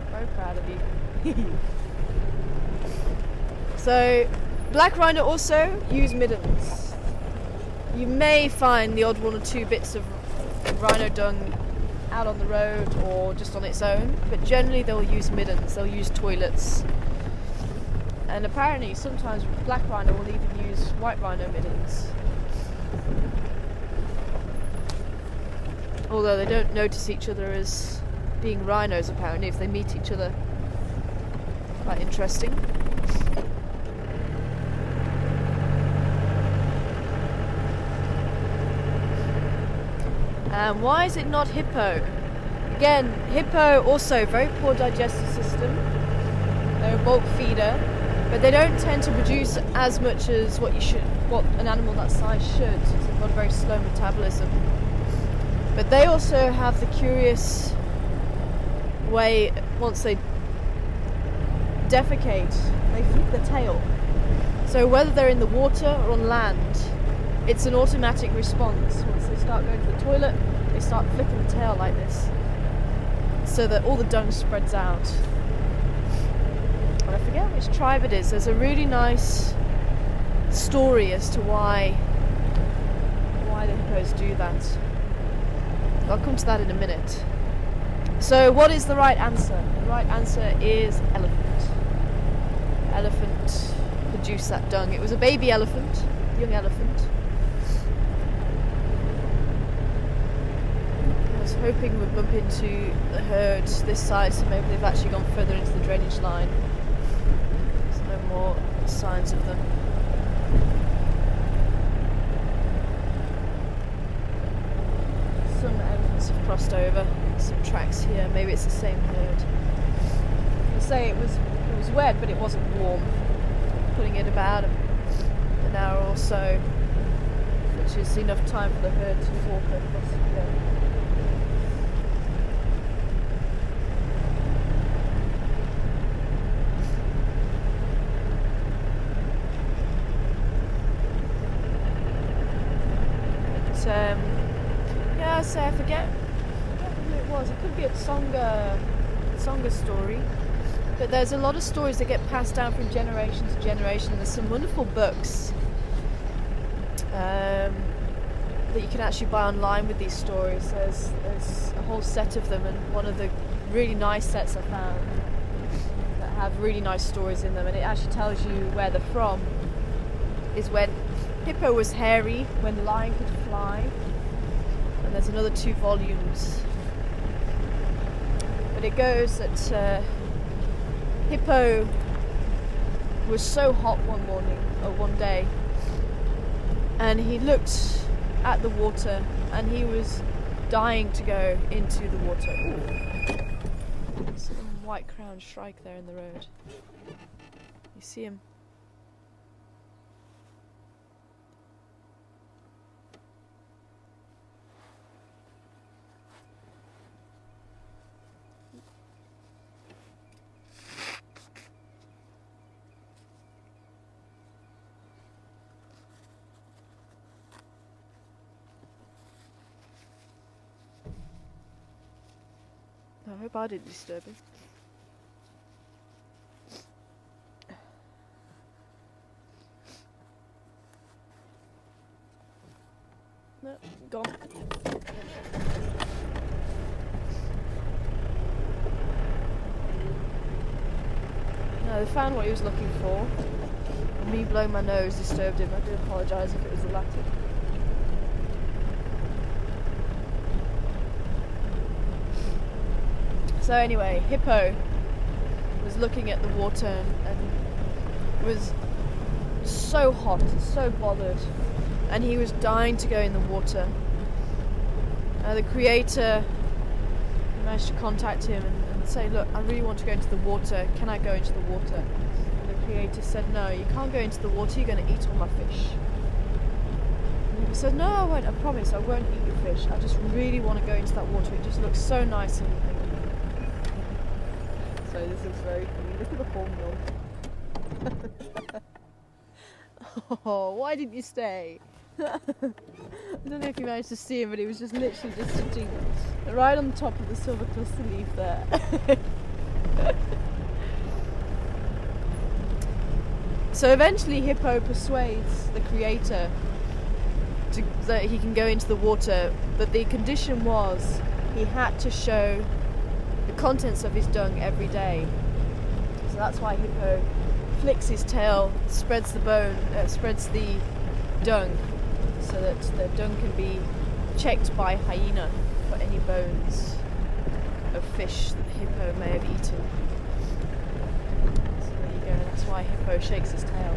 Very proud of you. So, black rhino also use middens. You may find the odd one or two bits of rhino dung out on the road or just on its own, but generally they'll use middens, they'll use toilets. And apparently sometimes black rhino will even use white rhino middens. Although they don't notice each other as being rhinos apparently if they meet each other. Quite interesting. And why is it not hippo? Again, hippo also very poor digestive system. They're a bulk feeder, but they don't tend to produce as much as what an animal that size should. So they've got a very slow metabolism. But they also have the curious way, once they defecate, they flip the tail. So whether they're in the water or on land, it's an automatic response. Once they start going to the toilet, they start flipping the tail like this, so that all the dung spreads out. And I forget which tribe it is. There's a really nice story as to why the hippos do that. I'll come to that in a minute. So what is the right answer? The right answer is elephant. Elephant produced that dung. It was a baby elephant, young elephant. I was hoping we'd bump into the herd this side, so maybe they've actually gone further into the drainage line. There's no more signs of them. Some elephants have crossed over. Some tracks here. Maybe it's the same herd. I say it was It was wet, but it wasn't warm. Putting it about an hour or so, which is enough time for the herd to walk across the yeah, so I forget who it was. It could be a Tsonga story. But there's a lot of stories that get passed down from generation to generation. There's some wonderful books that you can actually buy online with these stories. There's a whole set of them, and one of the really nice sets I found that have really nice stories in them, and it actually tells you where they're from, is when Hippo was hairy, when the lion could fly, and there's another 2 volumes. But it goes that Hippo was so hot one day, and he looked at the water, and he was dying to go into the water. Ooh. Some white-crowned shrike there in the road. You see him? I hope I didn't disturb him. No, gone. No, they found what he was looking for. And me blowing my nose disturbed him. I do apologise if it was the latter. So anyway, Hippo was looking at the water and was so hot, so bothered, and he was dying to go in the water. The creator managed to contact him and say, look, I really want to go into the water, can I go into the water? And the creator said, no, you can't go into the water, you're going to eat all my fish. And he said, no, I won't, I promise, I won't eat your fish, I just really want to go into that water, it just looks so nice and so this is very funny. Look at the hornbill. Oh, why didn't you stay? I don't know if you managed to see him, but he was just literally just sitting right on the top of the silver cluster leaf there. So eventually Hippo persuades the creator that he can go into the water, but the condition was he had to show the contents of his dung every day. So that's why Hippo flicks his tail, spreads the dung, so that the dung can be checked by hyena for any bones of fish that the hippo may have eaten. So there you go, that's why Hippo shakes his tail.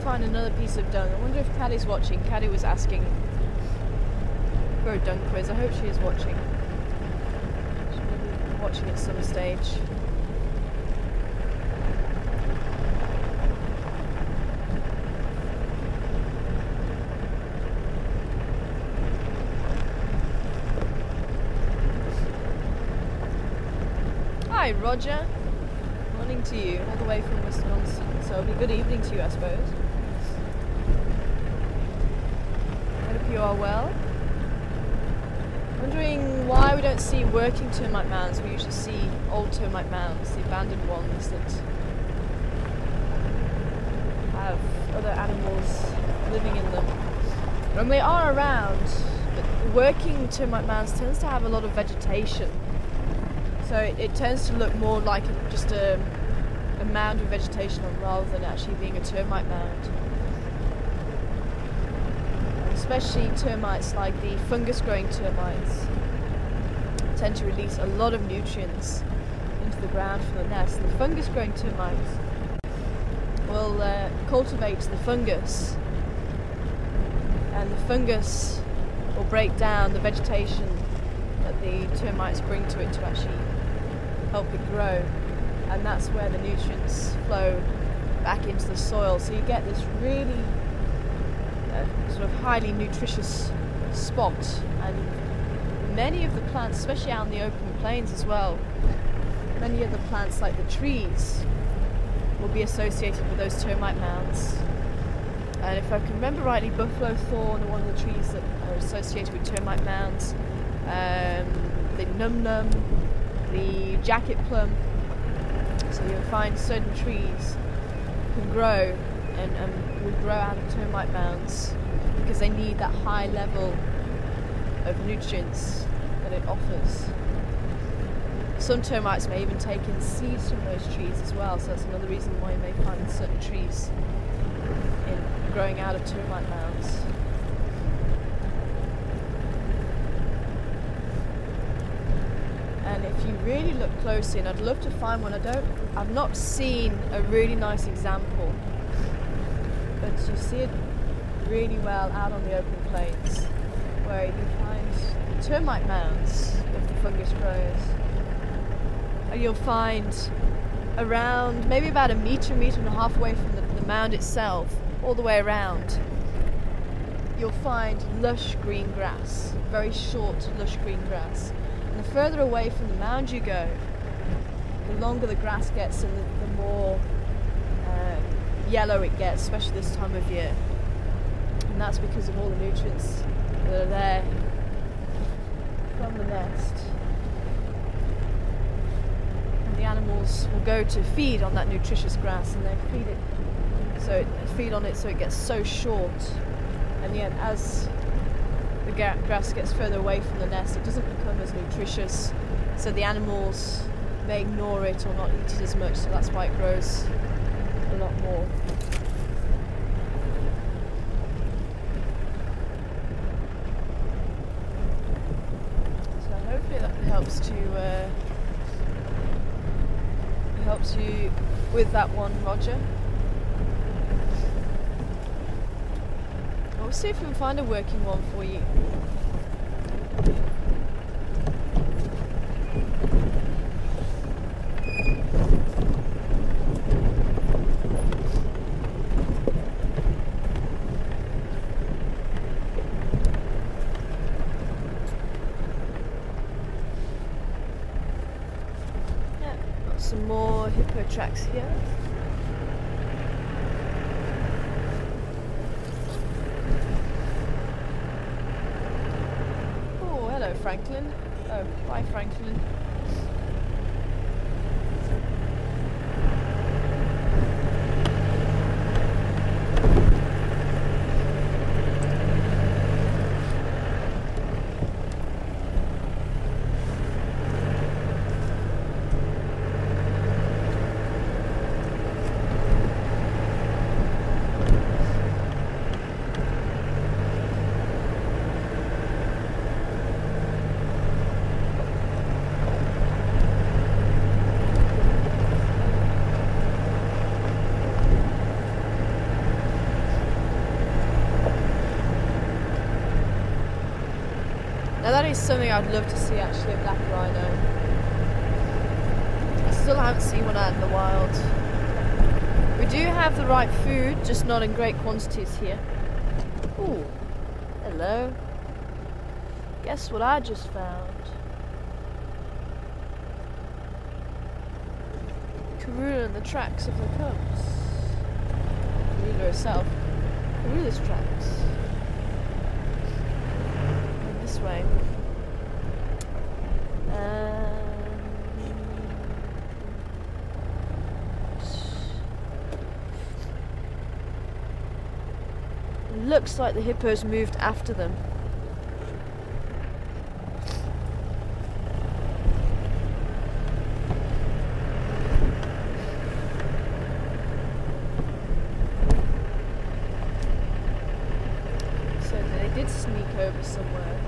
Find another piece of dung. I wonder if Caddy's watching. Caddy was asking for a dung quiz. I hope she is watching. She will be watching at some stage. Roger, morning to you, all the way from Wisconsin. So it'll be good evening to you, I suppose. Hope you are well. Wondering why we don't see working termite mounds. We usually see old termite mounds, the abandoned ones that have other animals living in them. And they are around, but working termite mounds tends to have a lot of vegetation. So it tends to look more like just a mound of vegetation rather than actually being a termite mound. Especially termites like the fungus-growing termites tend to release a lot of nutrients into the ground from the nest. The fungus-growing termites will cultivate the fungus, and the fungus will break down the vegetation that the termites bring to it to actually help it grow, and that's where the nutrients flow back into the soil. So you get this really sort of highly nutritious spot, and many of the plants, especially out in the open plains as well, many of the plants like the trees will be associated with those termite mounds. And if I can remember rightly, buffalo thorn are one of the trees that are associated with termite mounds. The num-num, the jacket plum. So you'll find certain trees can grow and will grow out of termite mounds because they need that high level of nutrients that it offers. Some termites may even take in seeds from those trees as well, so that's another reason why you may find certain trees growing out of termite mounds. And if you really look closely, and I'd love to find one, I've not seen a really nice example, but you see it really well out on the open plains, where you can find termite mounds of the fungus growers. And you'll find around maybe about a metre and a half away from the mound itself, all the way around, you'll find lush green grass, very short lush green grass. And the further away from the mound you go, the longer the grass gets and the more yellow it gets, especially this time of year. And that's because of all the nutrients that are there from the nest. And the animals will go to feed on that nutritious grass, and they feed on it so it gets so short. And yet as the grass gets further away from the nest, it doesn't become as nutritious, so the animals may ignore it or not eat it as much, so that's why it grows a lot more. So hopefully that helps you with that one, Roger. We'll see if we can find a working one for you. Yeah, got some more hippo tracks here. Franklin. Oh, bye Franklin. Now that is something I'd love to see, actually, a black rhino. I still haven't seen one out in the wild. We do have the right food, just not in great quantities here. Ooh, hello. Guess what I just found? Karula and the tracks of the cubs. Karula herself. Karula's tracks. And this way. Looks like the hippos moved after them. So they did sneak over somewhere.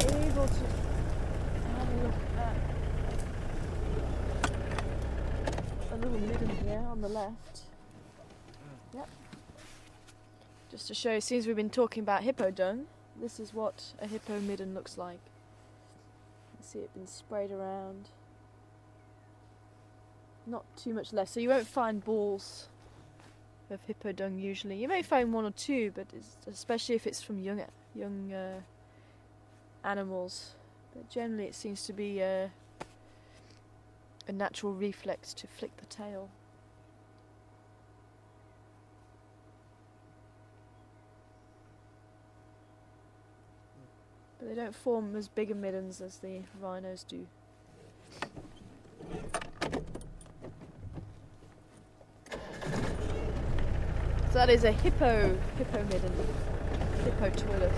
Able to have a look at a little midden here on the left. Yep. Just to show you, since we've been talking about hippo dung, this is what a hippo midden looks like. You see it been sprayed around. Not too much less, so you won't find balls of hippo dung usually. You may find one or two, but especially if it's from young animals. But generally it seems to be a natural reflex to flick the tail. But they don't form as big a middens as the rhinos do. So that is a hippo midden, hippo toilet.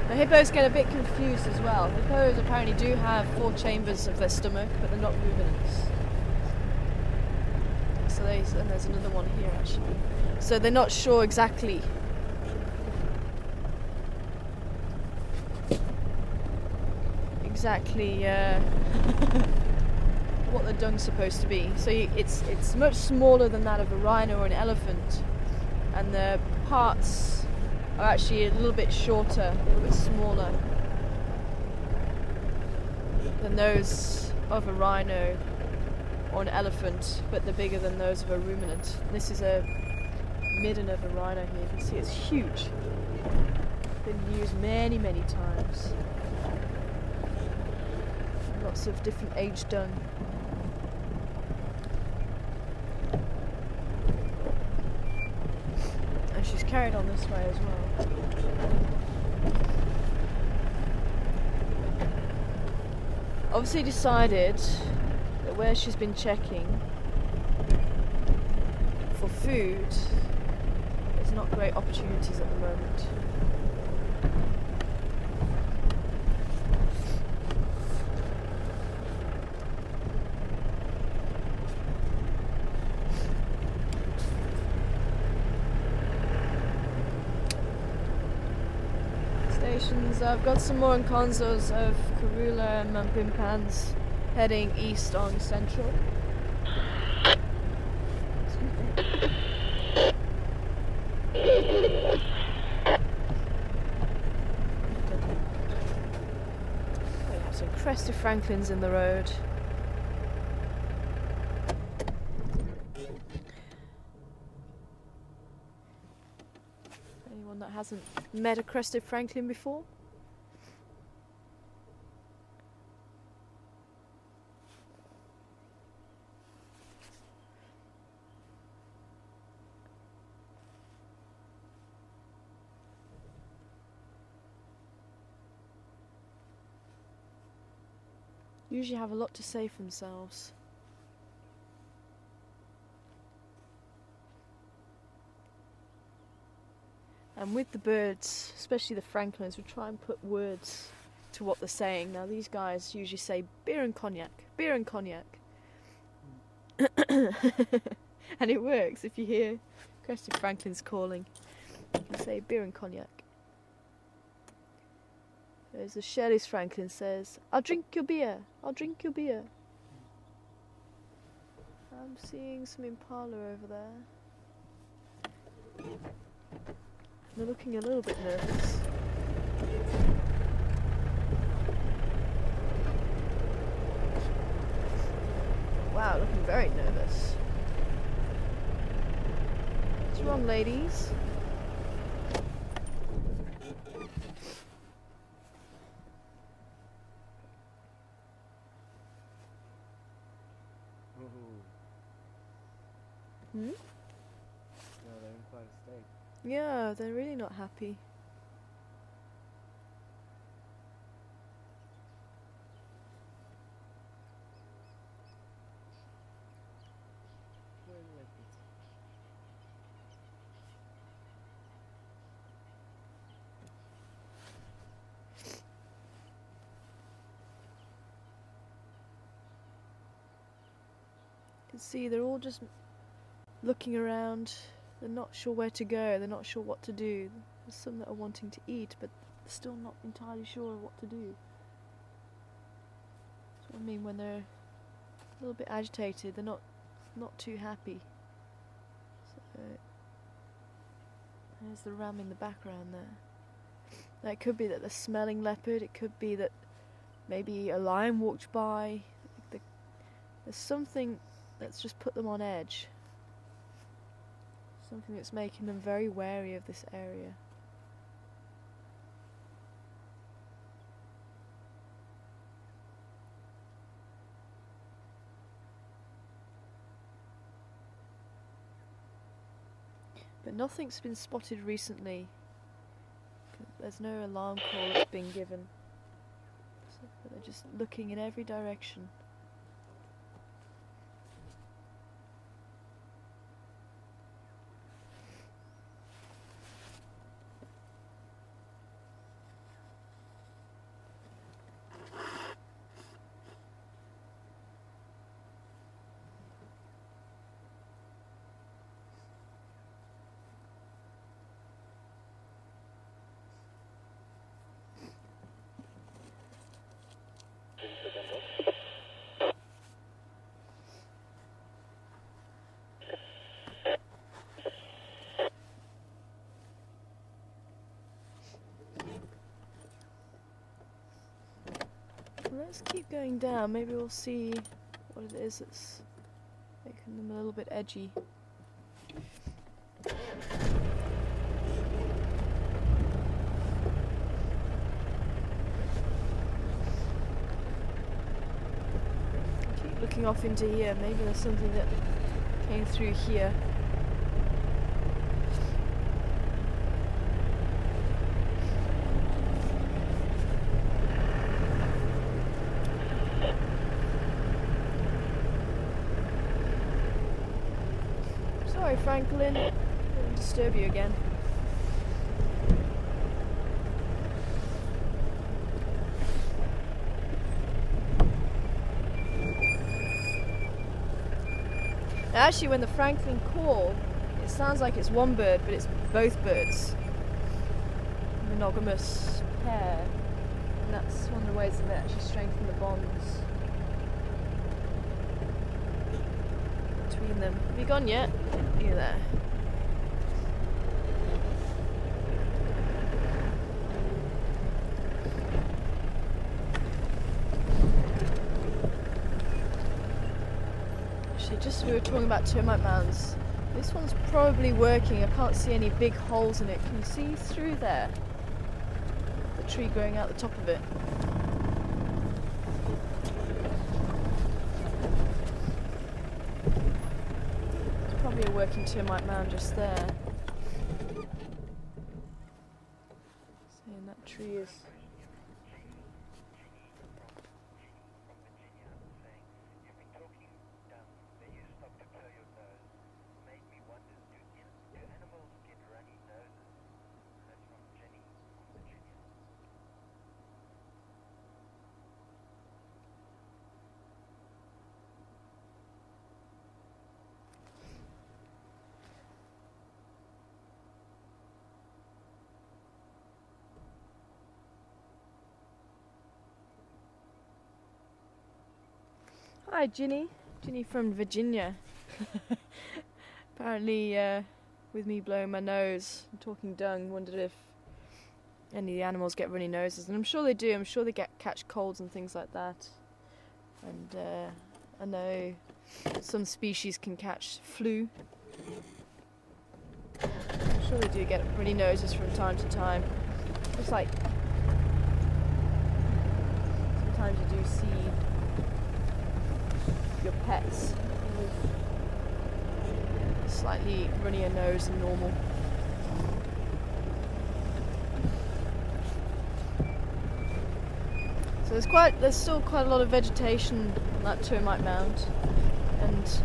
The hippos get a bit confused as well. Hippos apparently do have 4 chambers of their stomach, but they're not ruminants. So and there's another one here actually. So they're not sure exactly what the dung's supposed to be. So it's much smaller than that of a rhino or an elephant, and the parts are actually a little bit shorter, a little bit smaller than those of a rhino or an elephant, but they're bigger than those of a ruminant. This is a midden of a rhino here. You can see it's huge. Been used many, many times. Lots of different age dung. And she's carried on this way as well. Obviously decided that where she's been checking for food, there's not great opportunities at the moment. I've got some more Nkonzos of Karula and Mampimpans heading east on Central. We have some crested francolins in the road. Anyone that hasn't met a crested francolin before? Usually have a lot to say for themselves. And with the birds, especially the francolins, we try and put words to what they're saying. Now these guys usually say beer and cognac, beer and cognac. And it works. If you hear crested francolins calling, you say beer and cognac. There's a Shelley's francolin says, I'll drink your beer, I'll drink your beer. I'm seeing some impala over there. They're looking a little bit nervous. Wow, looking very nervous. What's wrong, ladies? Hmm? No, they're in quite a state. Yeah, they're really not happy. Poor leopards. You can see they're all just looking around. They're not sure where to go. They're not sure what to do. There's some that are wanting to eat, but still not entirely sure what to do. That's what I mean when they're a little bit agitated. They're not too happy. So there's the ram in the background there. Now, it could be that they're smelling leopard. It could be that maybe a lion walked by. There's something that's just put them on edge. Something that's making them very wary of this area. But nothing's been spotted recently. There's no alarm call that's been given. So they're just looking in every direction. Let's keep going down. Maybe we'll see what it is that's making them a little bit edgy. Keep looking off into here. Maybe there's something that came through here. Sorry, Franklin. I didn't disturb you again. Now, actually, when the Franklin call, it sounds like it's one bird, but it's both birds. Monogamous pair. And that's one of the ways that they actually strengthen the bonds between them. Have you gone yet? You there? Actually, just we were talking about termite mounds. This one's probably working. I can't see any big holes in it. Can you see through there? The tree growing out the top of it. It's probably a working termite mound just there. Saying that tree is. Hi, Ginny. Ginny from Virginia. Apparently, with me blowing my nose and talking dung, wondered if any of the animals get runny noses, and I'm sure they do. I'm sure they catch colds and things like that. And I know some species can catch flu. I'm sure they do get runny noses from time to time. It's like sometimes you do see your pets with slightly runnier nose than normal. So there's still quite a lot of vegetation on that termite mound, and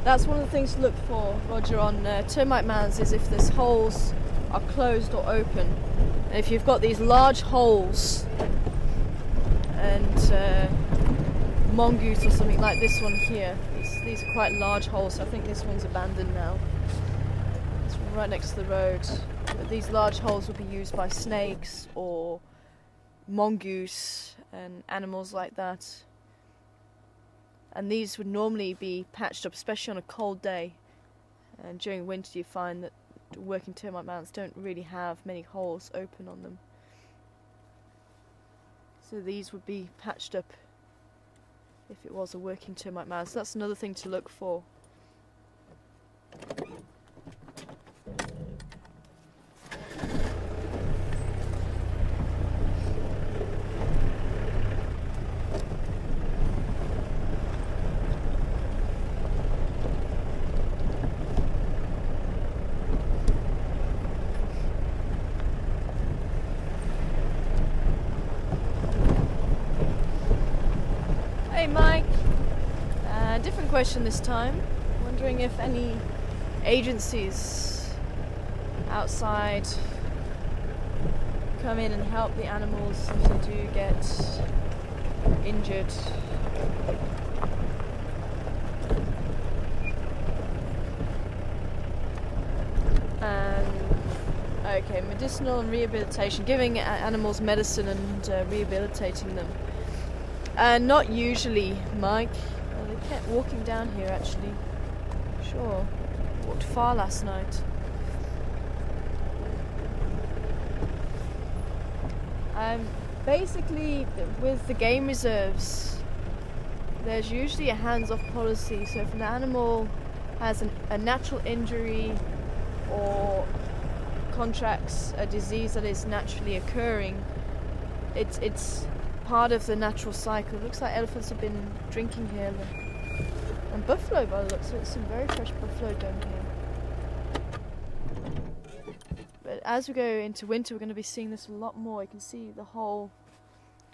that's one of the things to look for, Roger, on termite mounds, is if there's holes are closed or open. And if you've got these large holes and mongoose or something like this one here, these are quite large holes, so I think this one's abandoned now. It's right next to the road. But these large holes would be used by snakes or mongoose and animals like that. And these would normally be patched up, especially on a cold day. And during winter you find that working termite mounds don't really have many holes open on them. So these would be patched up if it was a working termite mound. So that's another thing to look for. Hey Mike, different question this time. Wondering if any agencies outside come in and help the animals if they do get injured. Okay, medicinal and rehabilitation, giving animals medicine and rehabilitating them. Not usually, Mike. They kept walking down here, actually. Sure. Walked far last night. Basically, with the game reserves, there's usually a hands-off policy. So if an animal has a natural injury or contracts a disease that is naturally occurring, it's part of the natural cycle. It looks like elephants have been drinking here, and buffalo by the looks of it. Some very fresh buffalo down here. But as we go into winter, we're going to be seeing this a lot more. You can see the hole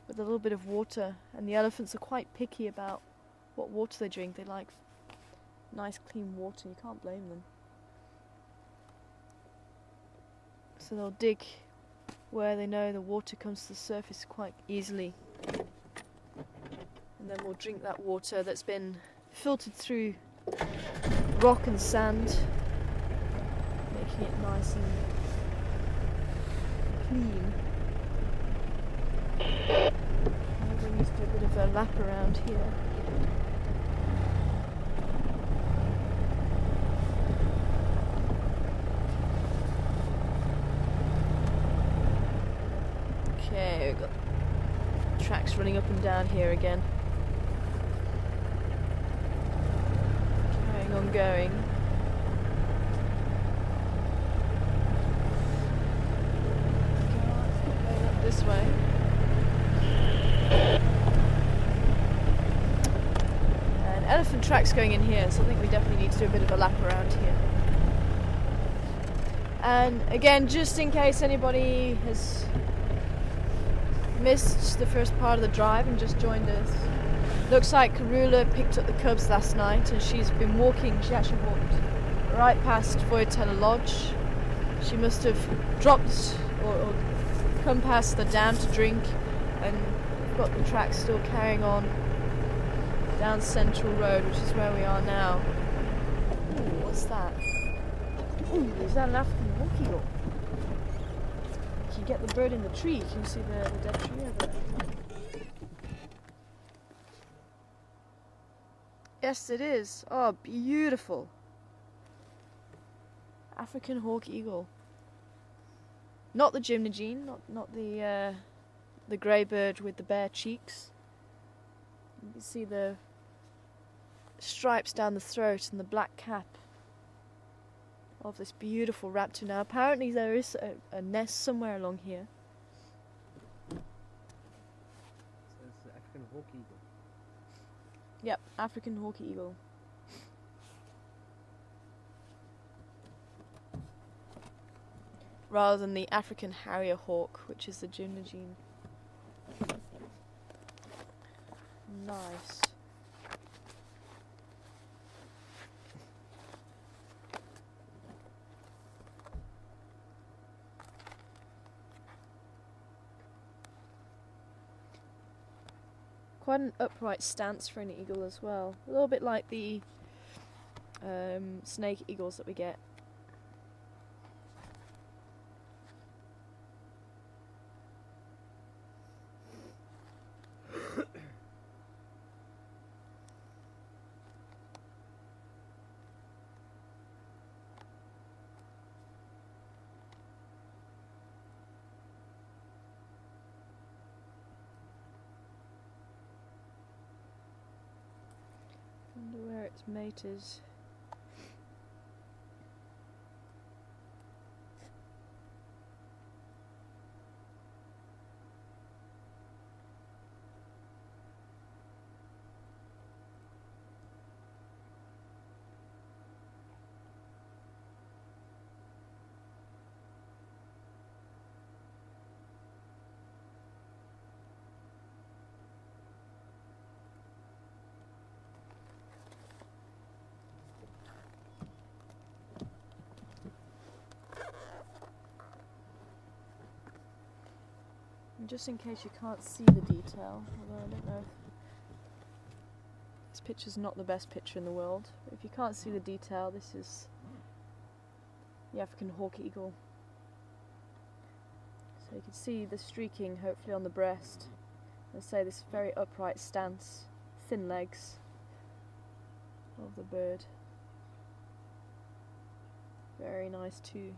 with a little bit of water, and the elephants are quite picky about what water they drink. They like nice clean water. You can't blame them. So they'll dig where they know the water comes to the surface quite easily. And then we'll drink that water that's been filtered through rock and sand, making it nice and clean. I'm going to do a bit of a lap around here. Okay, we've got tracks running up and down here again. Carrying on going. Going up this way. And elephant tracks going in here, so I think we definitely need to do a bit of a lap around here. And again, just in case anybody has missed the first part of the drive and just joined us, looks like Karula picked up the cubs last night, and she's been walking. She actually walked right past Voyatella Lodge. She must have dropped or come past the dam to drink, and we've got the tracks still carrying on down Central Road, which is where we are now. Ooh, what's that? Ooh, is that an African monkey? Look. You get the bird in the tree. Can you see the dead tree over there? Yes, it is. Oh, beautiful. African hawk eagle. Not the gymnogene, not the grey bird with the bare cheeks. You can see the stripes down the throat and the black cap of this beautiful raptor. Now, apparently there is a nest somewhere along here. So it's the African hawk eagle. Yep, African hawk eagle. Rather than the African harrier hawk, which is the gymnogene. Nice. Quite an upright stance for an eagle as well. A little bit like the snake eagles that we get. Wonder where its mate is. And just in case you can't see the detail, although I don't know if this picture's not the best picture in the world, but if you can't see the detail, this is the African hawk eagle. So you can see the streaking hopefully on the breast. Let's say this very upright stance, thin legs of the bird. Very nice too.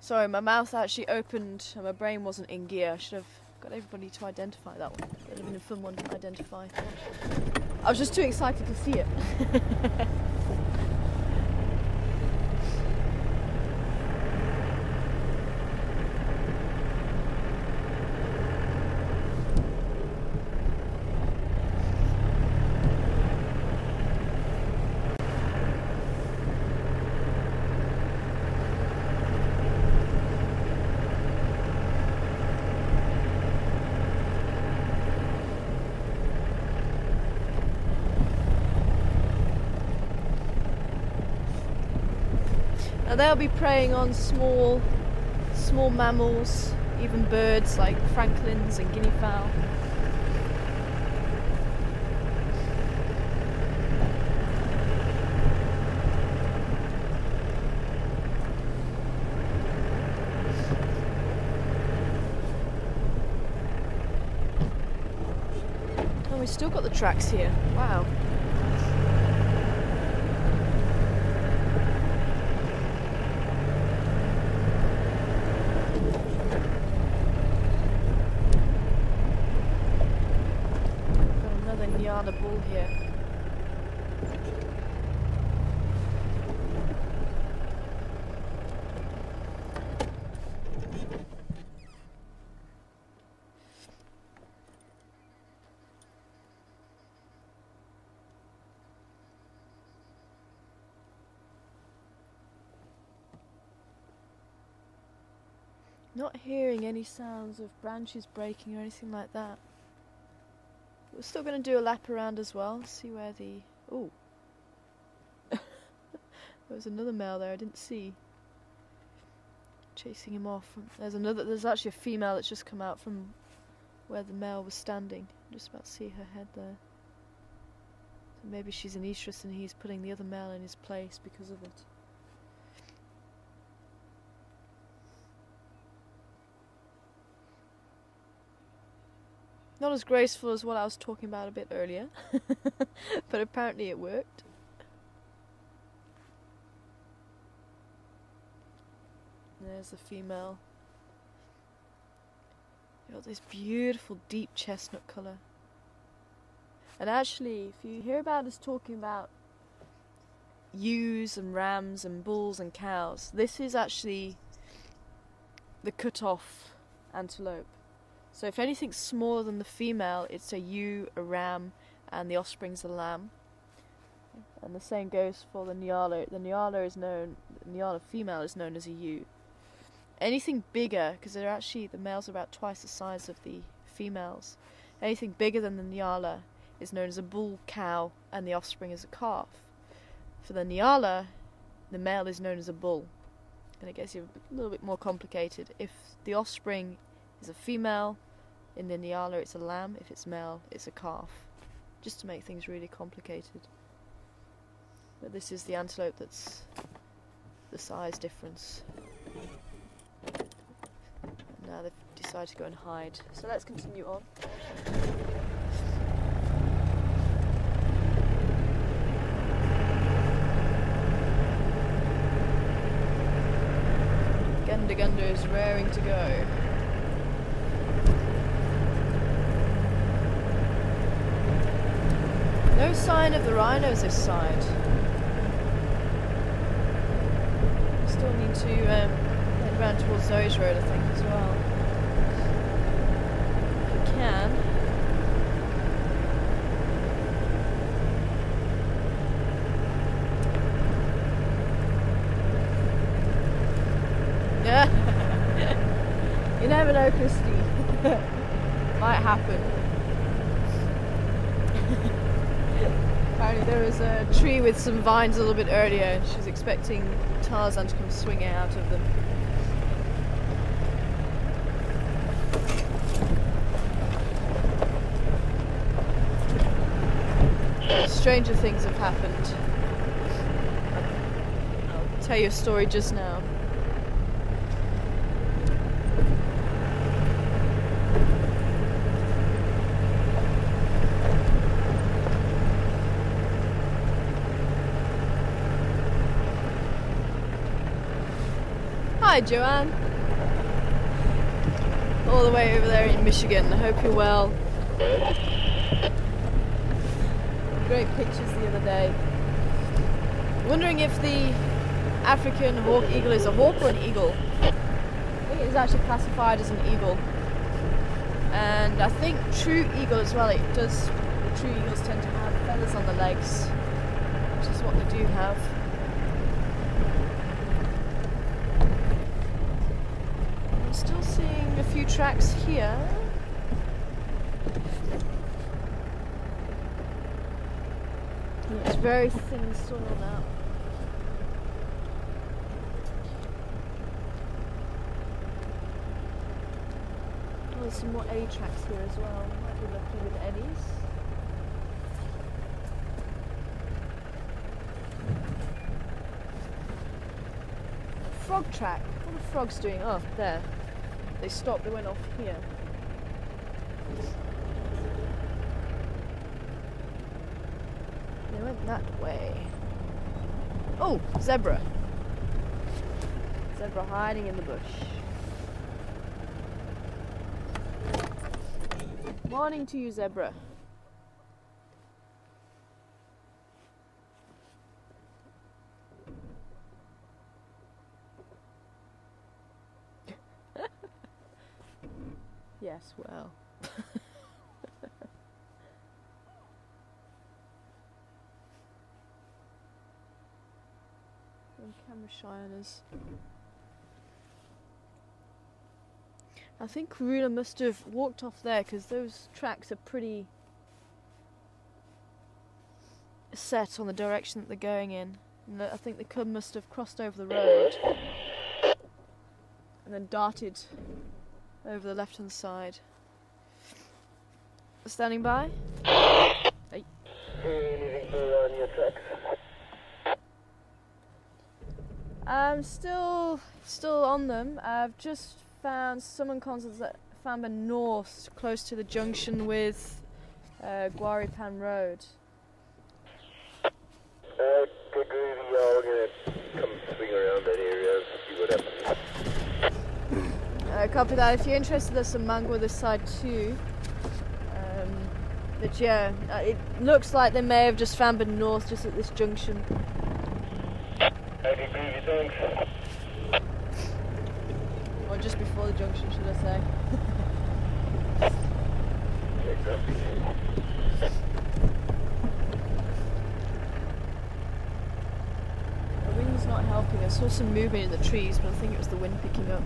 Sorry, my mouth actually opened and my brain wasn't in gear. I should have got everybody to identify that one. It would have been a fun one to identify. I was just too excited to see it. Now they'll be preying on small mammals, even birds like francolins and guinea fowl. Oh, we've still got the tracks here. Wow. Got another bull here. Not hearing any sounds of branches breaking or anything like that. We're still going to do a lap around as well, see where the... Ooh. There was another male there I didn't see. Chasing him off. There's actually a female that's just come out from where the male was standing. I'm just about to see her head there. So maybe she's an estrus and he's putting the other male in his place because of it. Not as graceful as what I was talking about a bit earlier, but apparently it worked. There's the female. You've got this beautiful deep chestnut colour. And actually, if you hear about us talking about ewes and rams and bulls and cows, this is actually the cut-off antelope. So if anything's smaller than the female, it's a ewe, a ram, and the offspring's a lamb. And the same goes for the Nyala. The Nyala female is known as a ewe. Anything bigger, because the males are about twice the size of the females. Anything bigger than the Nyala is known as a bull cow, and the offspring is a calf. For the Nyala, the male is known as a bull. And it gets you a little bit more complicated. If the offspring is a female, in the Nyala it's a lamb. If it's male, it's a calf. Just to make things really complicated. But this is the antelope that's the size difference. And now they've decided to go and hide. So let's continue on. Gunda is raring to go. No sign of the rhinos this side. Still need to head round towards Zoe's Road, I think, as well. If we can. You never know, Christy. Might happen. Apparently there was a tree with some vines a little bit earlier and she was expecting Tarzan to come swinging out of them. Stranger things have happened. I'll tell you a story just now. Hi Joanne, all the way over there in Michigan. I hope you're well. Great pictures the other day. Wondering if the African hawk eagle is a hawk or an eagle. I think it is actually classified as an eagle. And I think true eagle as well, the true eagles tend to have feathers on the legs, which is what they do have. Still seeing a few tracks here. Yeah, it's very thin soil now. Oh, there's some more A tracks here as well. Might be lucky with Eddie's. Frog track. What are frogs doing? Oh, there. They stopped, they went off here. They went that way. Oh, zebra. Zebra hiding in the bush. Morning to you, zebra. Yes, well. Camera shy on us. I think Karuna must have walked off there because those tracks are pretty set on the direction that they're going in. And I think the cub must have crossed over the road and then darted over the left hand side. Standing by? Hey. Leaving for your tracks. I'm still on them. I've just found some unconscious Famber North, close to the junction with Guaripan Road. Good gravy, y'all. We're gonna come swing around that area and see what happens. Copy that. If you're interested, there's some mango this side too. But yeah, it looks like they may have just Famber North just at this junction. Good gravy, thanks. Or just before the junction, should I say. Yeah, copy. The wind's not helping. I saw some movement in the trees, but I think it was the wind picking up.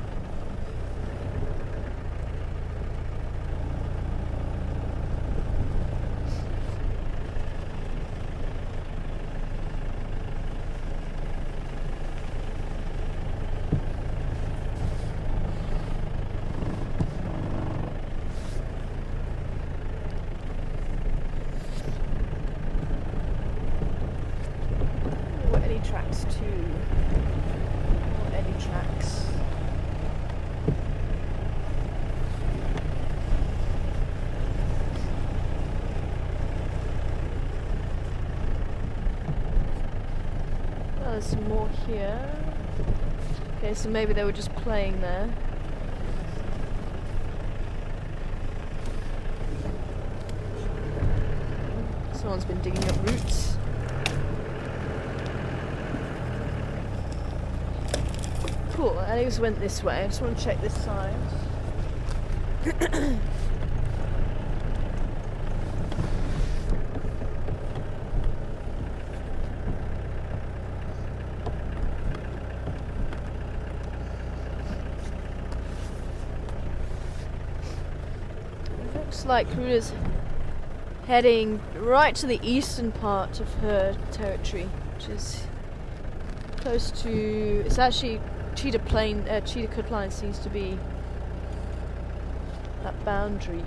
Tracks too. More eddy tracks. Oh, there's some more here. Okay, so maybe they were just playing there. Someone's been digging up roots. Cool, I just went this way. I just want to check this side. It looks like Kuda's heading right to the eastern part of her territory, which is close to. It's actually. Cheetah Cut Line seems to be that boundary.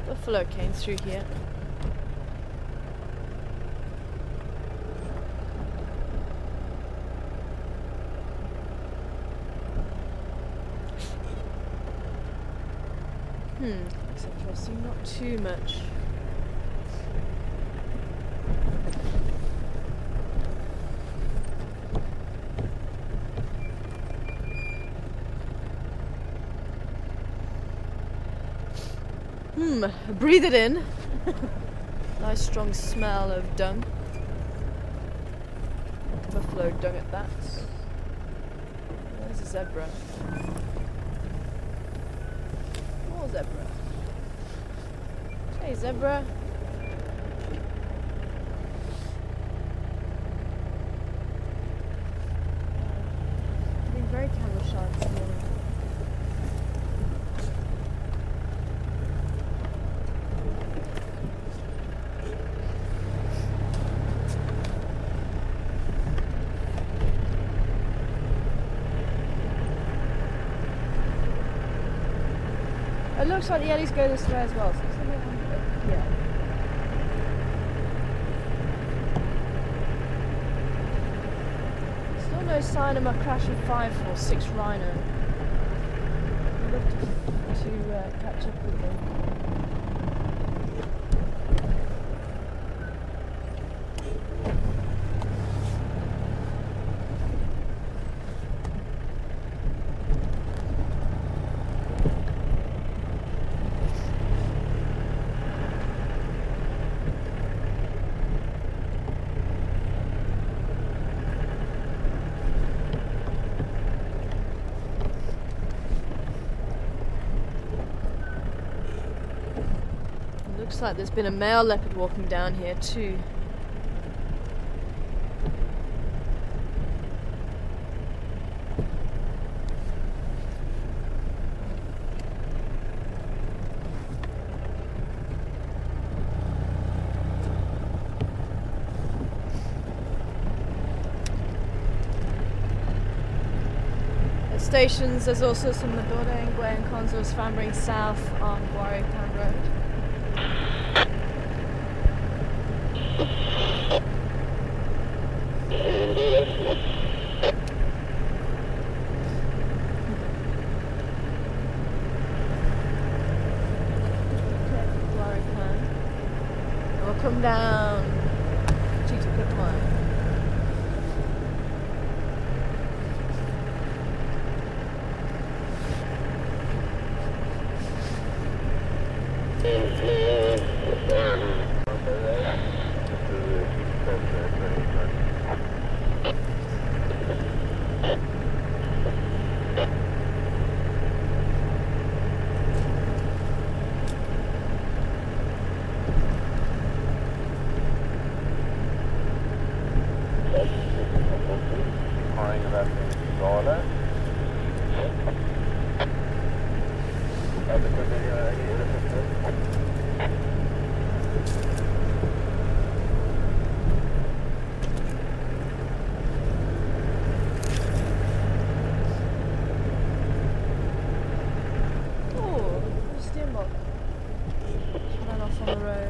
Buffalo came through here. Looks interesting. Not too much. Breathe it in. Nice strong smell of dung. Buffalo dung at that. There's a zebra. More zebra. Hey zebra. Being very camera shy this morning. It looks like the Ellies go this way as well. So yeah. Still no sign of my crash of 5 or 6 rhino. I'd love to catch up with them. Looks like there's been a male leopard walking down here too. At stations, there's also some Madore and Gwen consoles fambering south on Guaripan Road. Tillverkningsskala. Ja, det kunde göra i receptet. Oh, there's a steamboat. Just ran off on the road.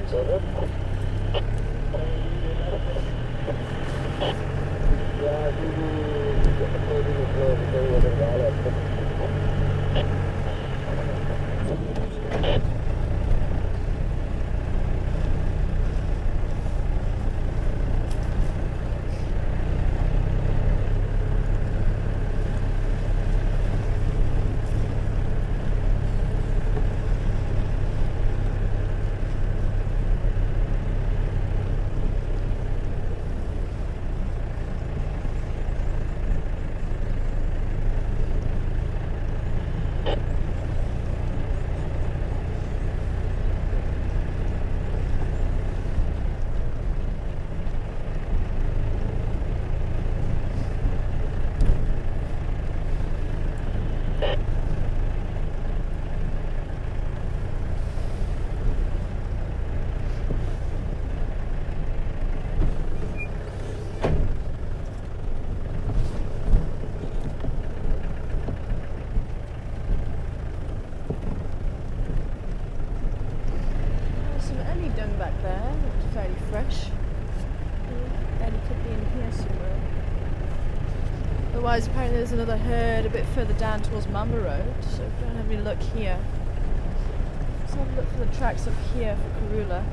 Back there, looked fairly fresh. Eddie could be in here somewhere. Otherwise, apparently there's another herd a bit further down towards Mamba Road, so if we don't have any luck here. Let's have a look for the tracks up here for Karula.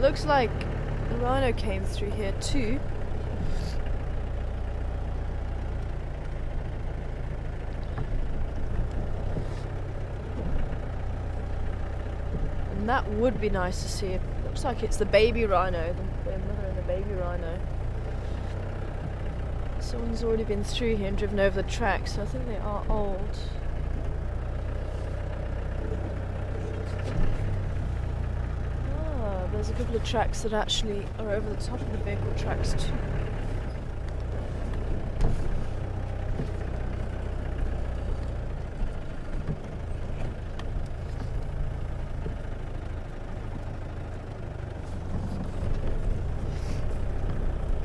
Looks like the rhino came through here too. And that would be nice to see. It looks like it's the baby rhino, the mother and the baby rhino. Someone's already been through here and driven over the tracks, so I think they are old. There's a couple of tracks that actually are over the top of the vehicle tracks too.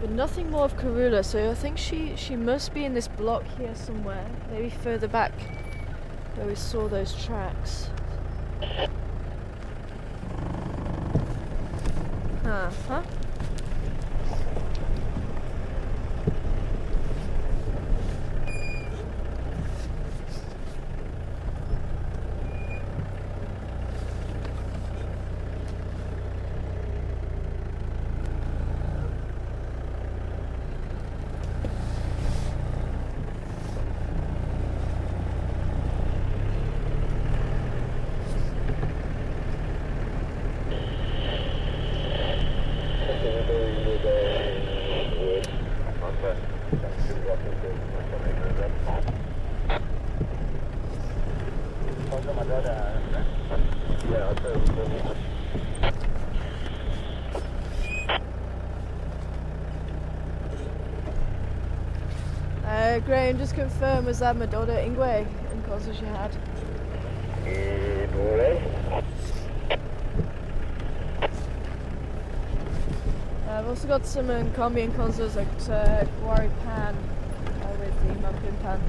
But nothing more of Karula, so I think she must be in this block here somewhere, maybe further back where we saw those tracks. Huh? Graham, just confirm, was that Madoda Ingwe in Kosovo she had? I've also got some Nkombi and Konzos at Gwari Pan with the Mampin Pan.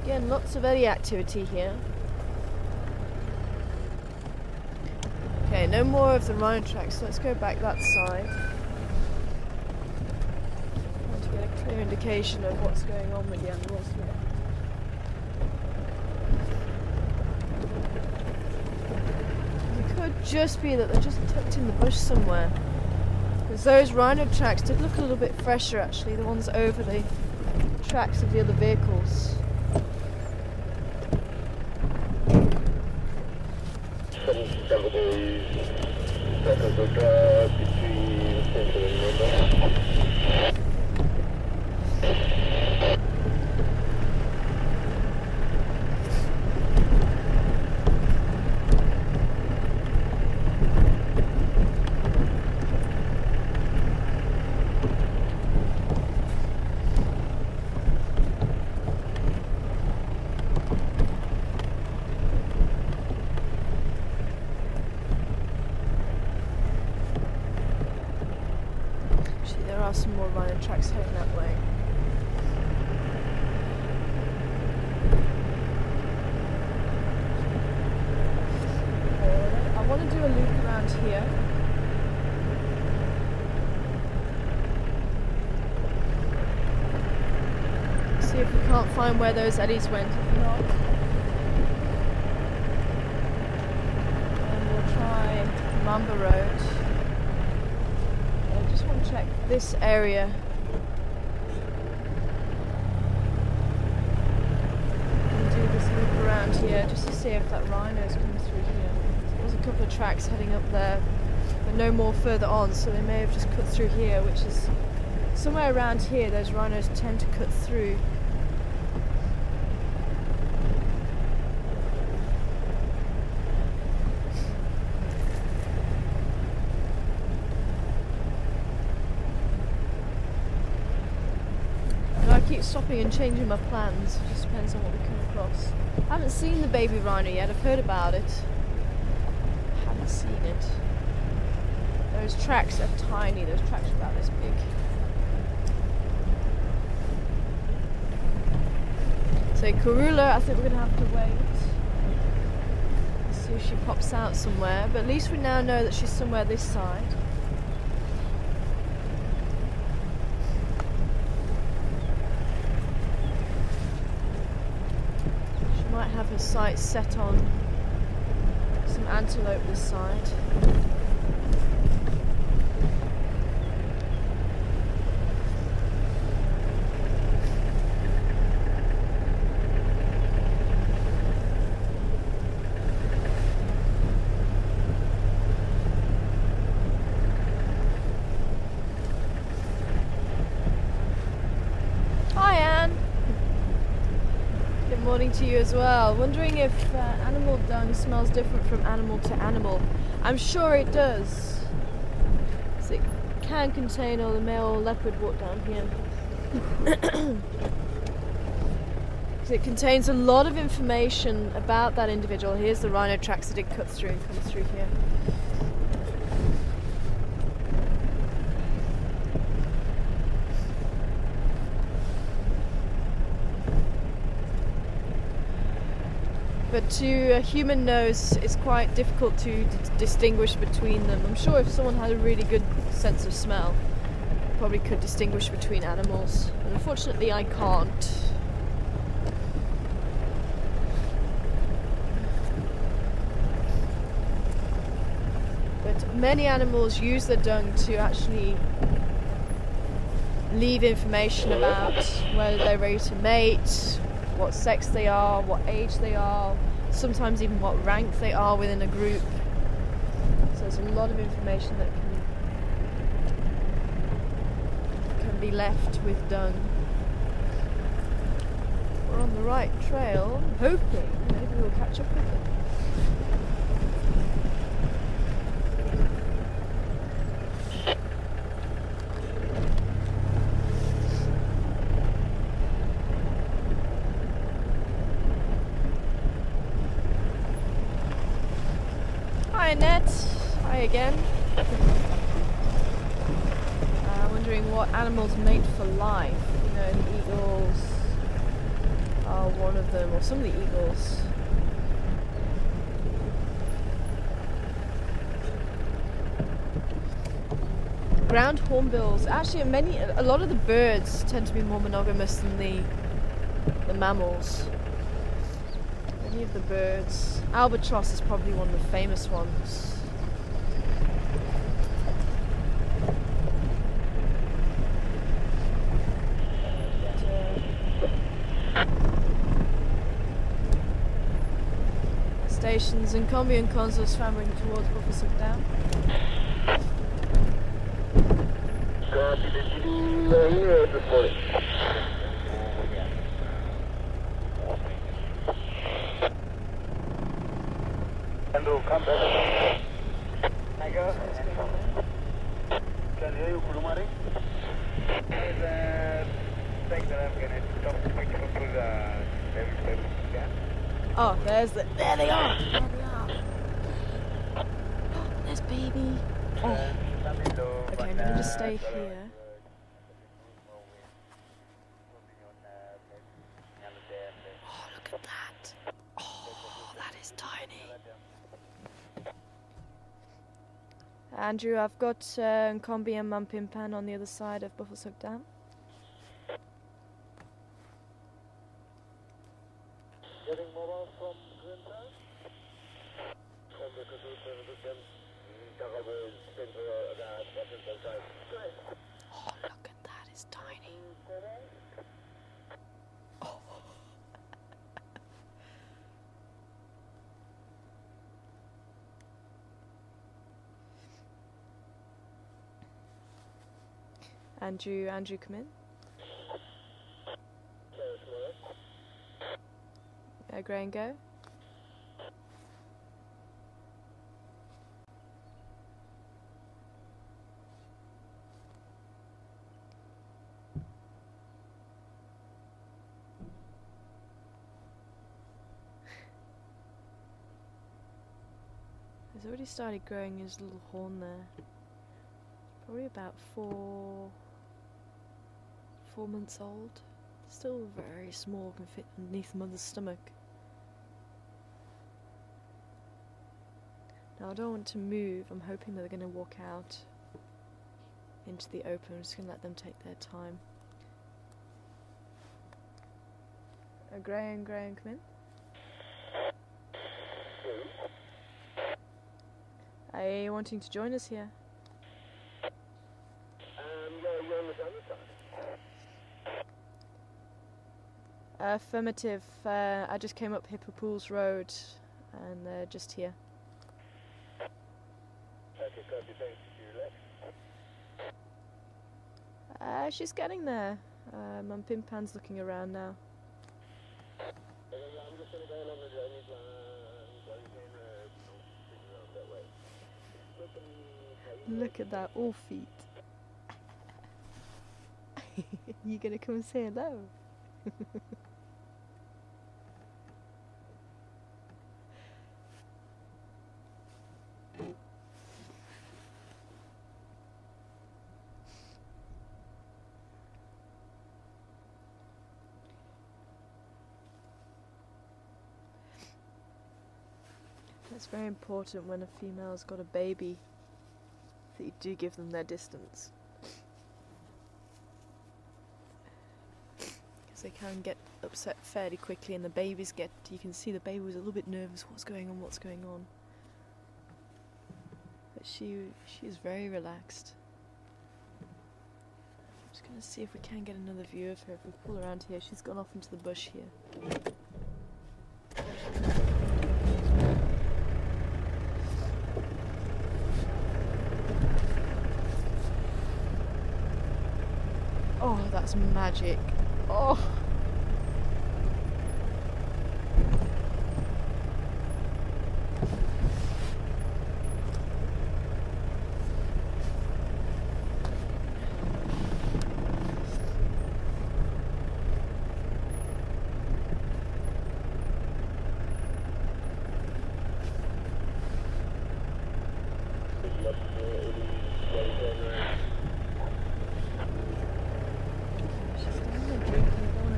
Again, lots of eddy activity here. Okay, no more of the rhino tracks, so let's go back that side. To get a clear indication of what's going on with the animals here. It could just be that they're just tucked in the bush somewhere. Because those rhino tracks did look a little bit fresher actually, the ones over the tracks of the other vehicles. Some days, between Central and London. There are some more rhino tracks heading that way. I want to do a loop around here. See if we can't find where those eddies went. If not, then we'll try Mamba Road. I just want to check this area. And do this loop around here just to see if that rhino's coming through here. There's a couple of tracks heading up there, but no more further on, so they may have just cut through here, which is somewhere around here. Those rhinos tend to cut through. Stopping and changing my plans. It just depends on what we come across. I haven't seen the baby rhino yet. I've heard about it. I haven't seen it. Those tracks are tiny. Those tracks are about this big. So Karula, I think we're going to have to wait. See if she pops out somewhere. But at least we now know that she's somewhere this side. Have her sights set on some antelope this side. Hi Anne. Good morning to you as well. Wondering if animal dung smells different from animal to animal. I'm sure it does. So it can contain all the male leopard wart down here. So it contains a lot of information about that individual. Here's the rhino tracks that it cut through and comes through here. But to a human nose, it's quite difficult to distinguish between them. I'm sure if someone had a really good sense of smell, probably could distinguish between animals. But unfortunately, I can't. But many animals use their dung to actually leave information about whether they're ready to mate, what sex they are, what age they are, sometimes even what rank they are within a group. So there's a lot of information that can be left with dung. We're on the right trail, I'm hoping maybe we'll catch up with them. Hi Annette, hi again. Wondering what animals mate for life. You know, the eagles are one of them, or some of the eagles. ground hornbills. Actually, a lot of the birds tend to be more monogamous than the mammals. Many of the birds. Albatross is probably one of the famous ones. Stations and Combi and Consul swamming towards Buffelshoek Dam. Andrew, come back. Tiger. Can hear you, Kulumari. Think that I'm gonna stop picking up with the Oh, there they are! There they are! Oh, there's baby! Oh. Okay, I'm gonna just stay here. Oh, look at that! Oh, that is tiny! Andrew, I've got Nkombi and Mampimpan on the other side of Buffelshoek Dam. Getting mobile from Grimside. From the Oh, look at that, it's tiny. Oh. Andrew, come in. Grey and go. He's already started growing his little horn there. Probably about 4 months old. Still very small, can fit underneath the mother's stomach. Now I don't want to move. I'm hoping that they're going to walk out into the open. I'm just going to let them take their time. Graham, come in. Are you wanting to join us here? You're on the other side. Affirmative. I just came up Hippo Pools Road and they're just here. Okay, copy, thanks. You left? She's getting there. Mampimpan's looking around now. I'm just gonna go along the journey plan. That way. Look at that, all feet. You gonna come and say hello? It's very important when a female's got a baby that you do give them their distance. Because they can get upset fairly quickly and you can see the baby was a little bit nervous, what's going on. But she is very relaxed. I'm just going to see if we can get another view of her. If we pull around here, she's gone off into the bush here. Oh, that's magic. Oh.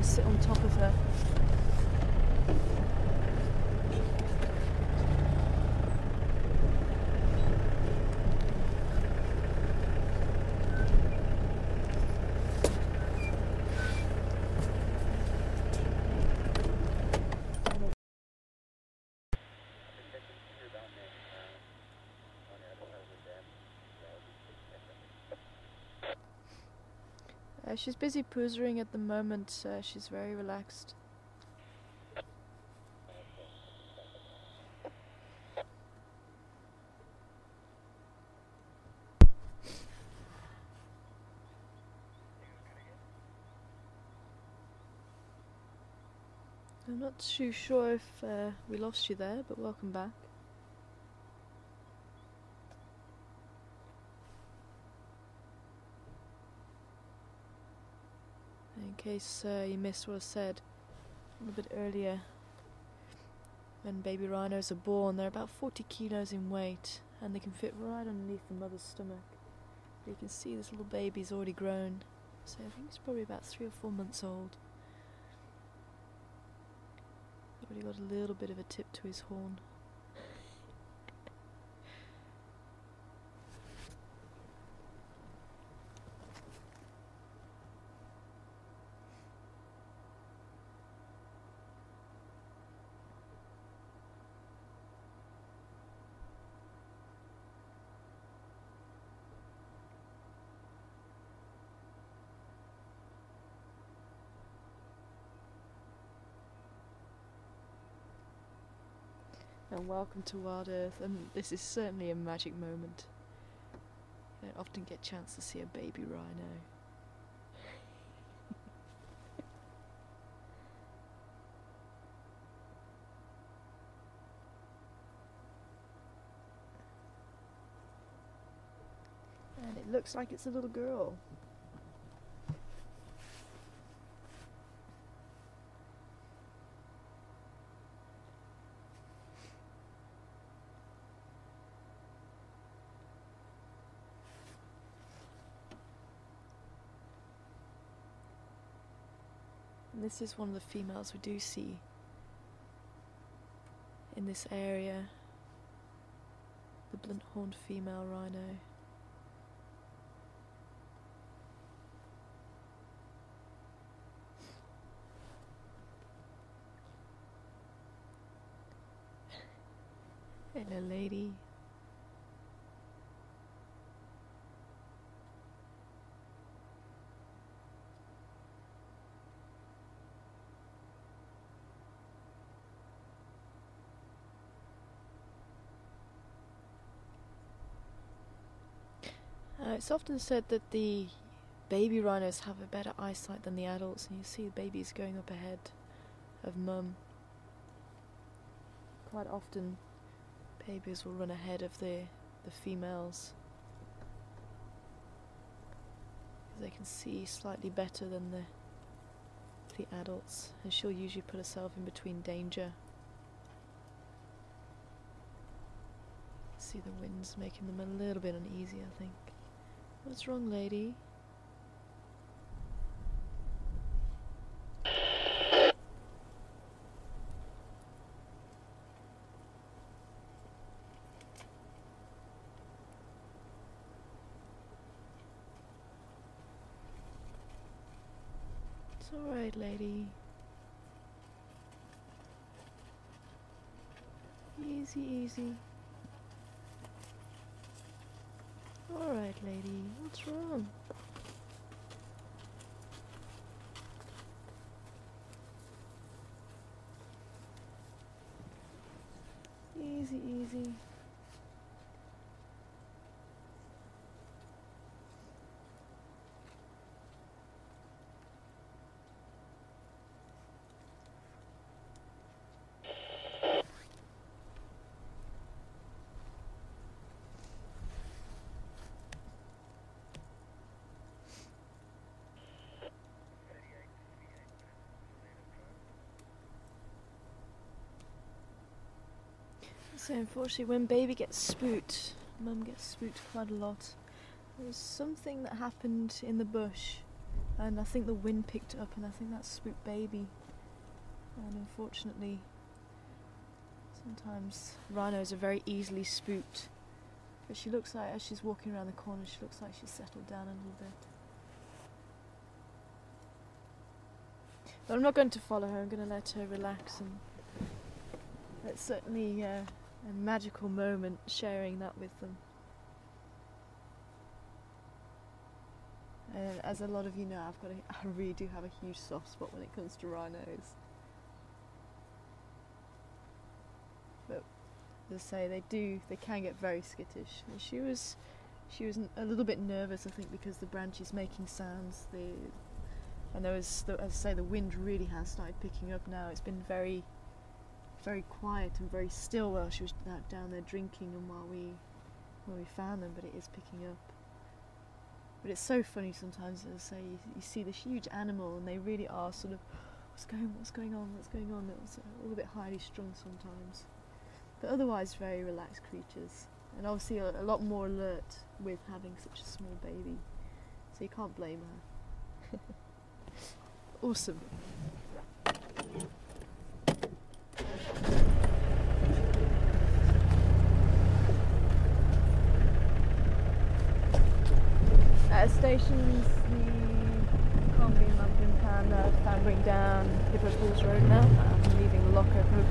Sit on top of her. She's busy poozering at the moment. She's very relaxed. I'm not too sure if we lost you there, but welcome back. In case you missed what I said a little bit earlier, when baby rhinos are born, they're about 40 kilos in weight, and they can fit right underneath the mother's stomach. But you can see this little baby's already grown, so I think he's probably about 3 or 4 months old. Already got a little bit of a tip to his horn. And welcome to Wild Earth, and this is certainly a magic moment. You don't often get a chance to see a baby rhino. And it looks like it's a little girl. And this is one of the females we do see in this area, the blunt-horned female rhino. Hello, lady. It's often said that the baby rhinos have a better eyesight than the adults, and you see the babies going up ahead of mum. Quite often, babies will run ahead of the females, because they can see slightly better than the adults, and she'll usually put herself in between danger. See the winds making them a little bit uneasy, I think. What's wrong, lady? It's alright, lady. Easy, easy. Alright, lady. What's wrong? Easy, easy. So unfortunately, when baby gets spooked, mum gets spooked quite a lot. There was something that happened in the bush, and I think the wind picked it up, and I think that spooked baby. And unfortunately, sometimes rhinos are very easily spooked. But she looks like, as she's walking around the corner, she looks like she's settled down a little bit. But I'm not going to follow her, I'm going to let her relax, and it's certainly a magical moment sharing that with them. And as a lot of you know, I really do have a huge soft spot when it comes to rhinos. But as I say, they can get very skittish. And she was a little bit nervous, I think, because the branch is making sounds. And there was, as I say, the wind really has started picking up now. It's been very, very quiet and very still while she was down there drinking and while we found them, but it is picking up. But it's so funny sometimes, as I say, you see this huge animal and they really are sort of, what's going on? It's a little bit highly strung sometimes. But otherwise very relaxed creatures. And obviously a lot more alert with having such a small baby. So you can't blame her. Awesome. At stations, the Combi and London Pan clambering down Hippo Falls Road now. I'm leaving the lock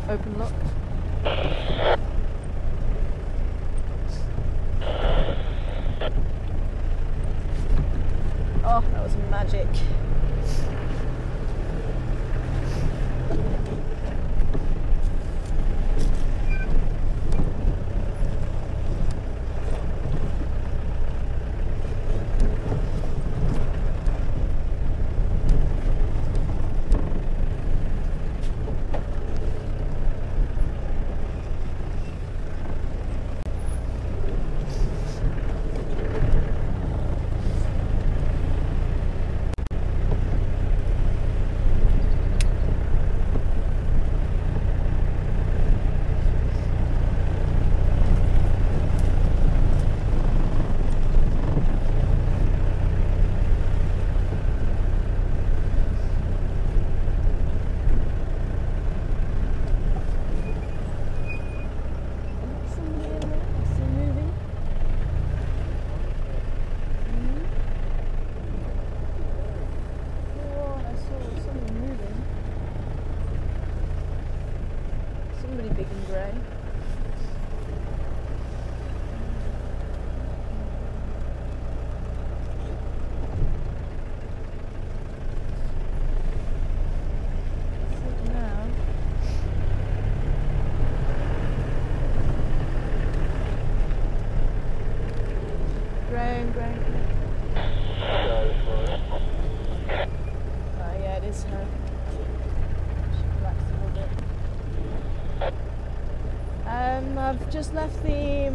open lock. Oh, that was magic. I've just left the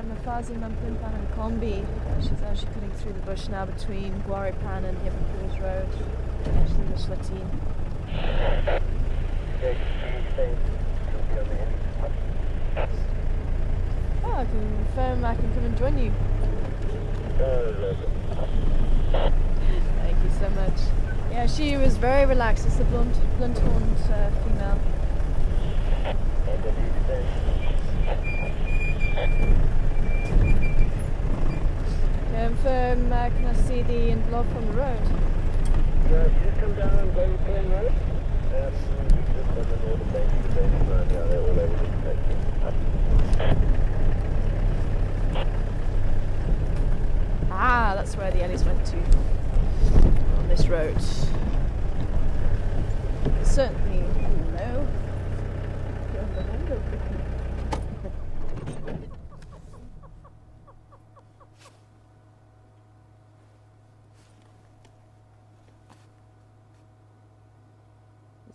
Mafazi Mampimpan and Combi. She's actually cutting through the bush now between Guaripan and Hippo Falls Road. Actually, the Slatine. Oh, I can confirm I can come and join you. Thank you so much. Yeah, she was very relaxed. It's the blunt-horned female. Confirm, can I see the envelope on the road? Yeah, you just come down on Baby Plain Road. Just on the northern bank of the Baby Road down there, all over the place. Ah, that's where the Ellies went to. On this road. Certainly. Hello.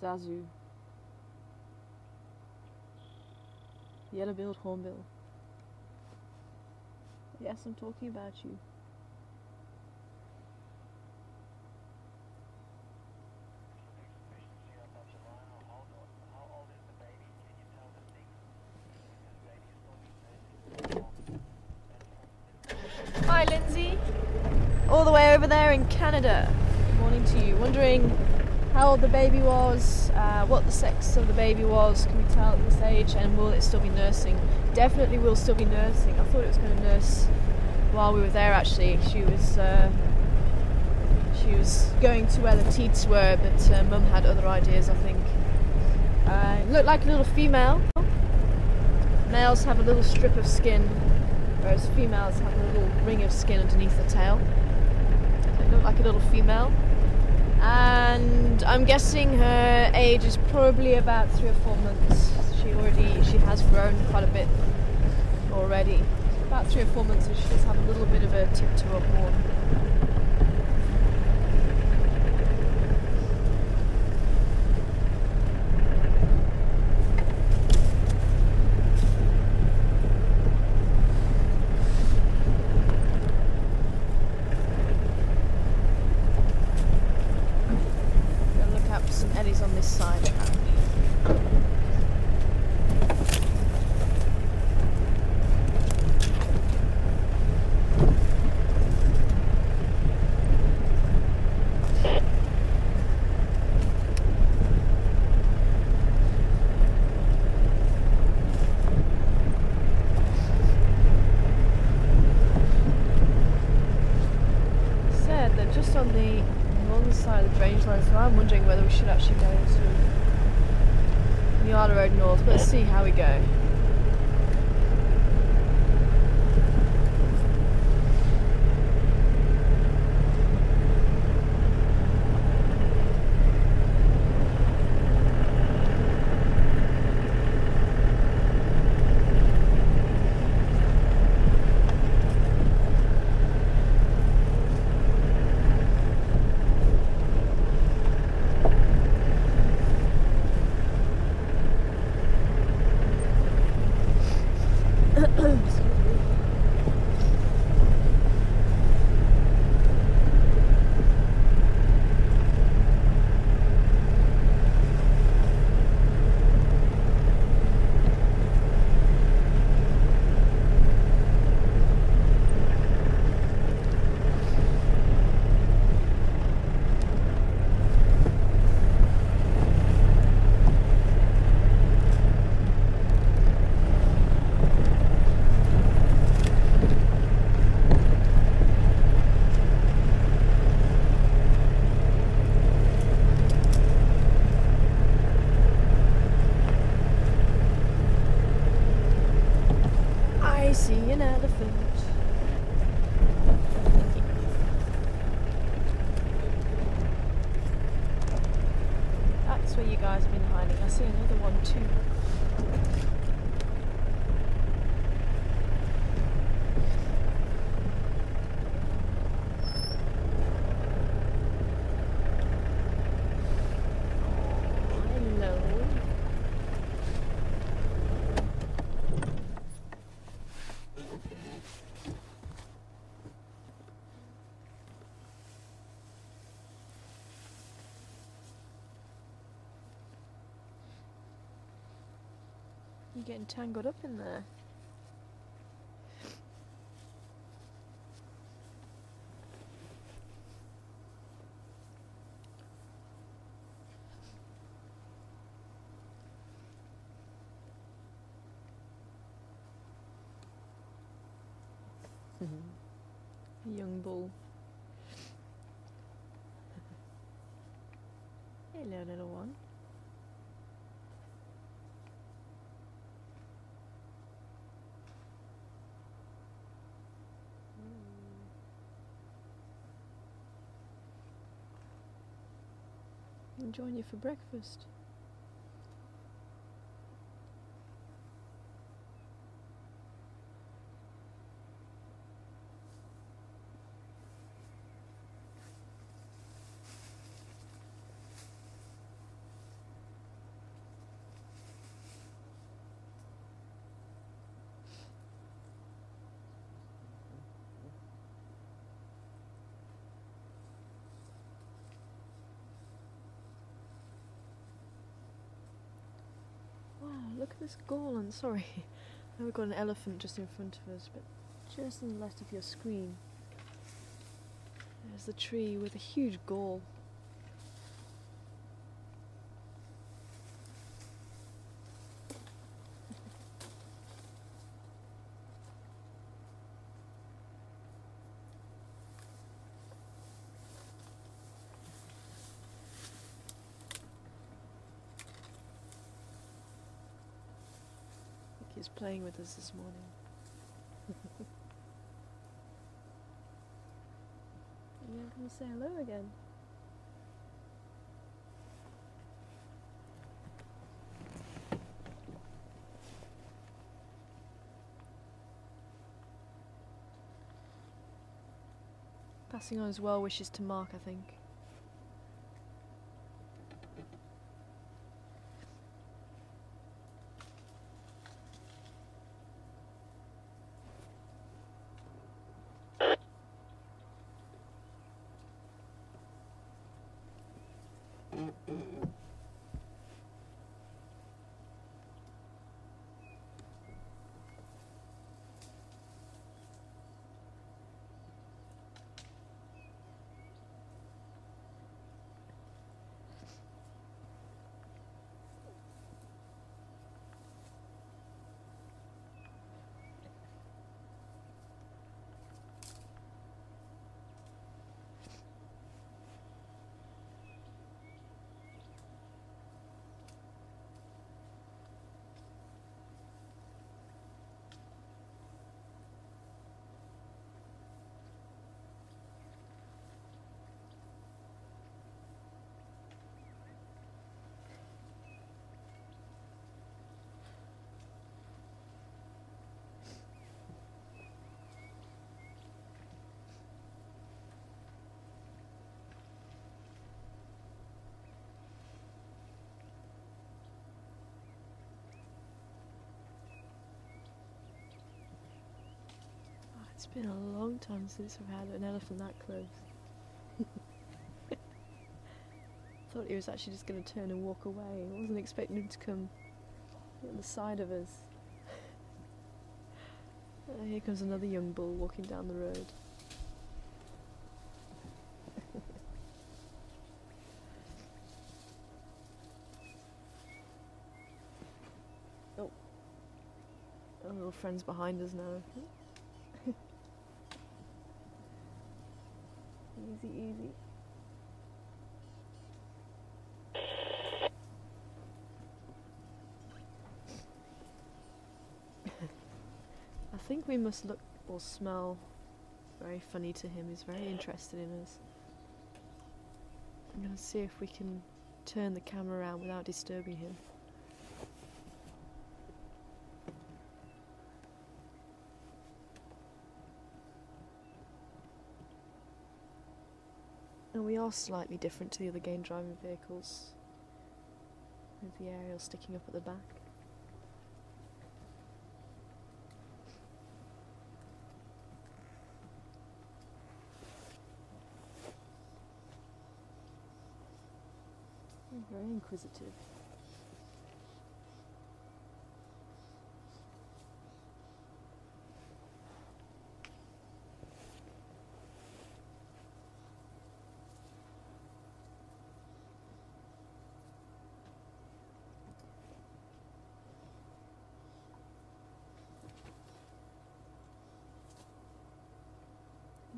Zazu. Yellow-billed hornbill. Yes, I'm talking about you. Hi, Lindsay. All the way over there in Canada. Good morning to you. Wondering how old the baby was, what the sex of the baby was, can we tell at this age, and will it still be nursing? Definitely will still be nursing. I thought it was going to nurse while we were there actually. She was going to where the teats were, but Mum had other ideas, I think. It looked like a little female. Males have a little strip of skin, whereas females have a little ring of skin underneath the tail. It looked like a little female. And I'm guessing her age is probably about 3 or 4 months. She has grown quite a bit already. About 3 or 4 months, so she does have a little bit of a tip to her horn. Some eddies on this side apparently. Said they're just on the northern side of the drainage line, so I'm wondering whether we should actually go into Miata Road North. Let's see how we go. I see an elephant. That's where you guys have been hiding. I see another one too. You're getting tangled up in there. Young bull. Hello, little one. I'll join you for breakfast. Look at this Gorlan, sorry. Now we've got an elephant just in front of us, but just on the left of your screen. There's the tree with a huge gall. He's playing with us this morning. to say hello again. Passing on his well wishes to Mark, I think. It's been a long time since I've had an elephant that close. Thought he was actually just going to turn and walk away. I wasn't expecting him to come on the side of us. Here comes another young bull walking down the road. Oh. Our little friend's behind us now. Easy, easy. I think we must look or smell very funny to him. He's very interested in us. I'm going to see if we can turn the camera around without disturbing him. And we are slightly different to the other game driving vehicles, with the aerial sticking up at the back. Very inquisitive.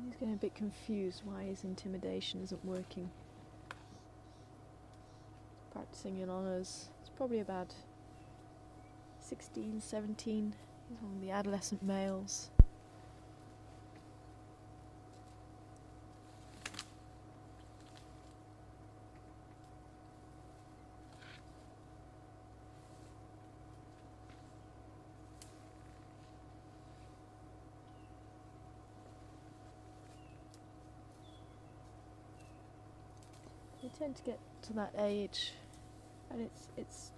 He's getting a bit confused why his intimidation isn't working. Practicing it on us. It's probably about 16, 17. He's one of the adolescent males. They tend to get to that age, and it's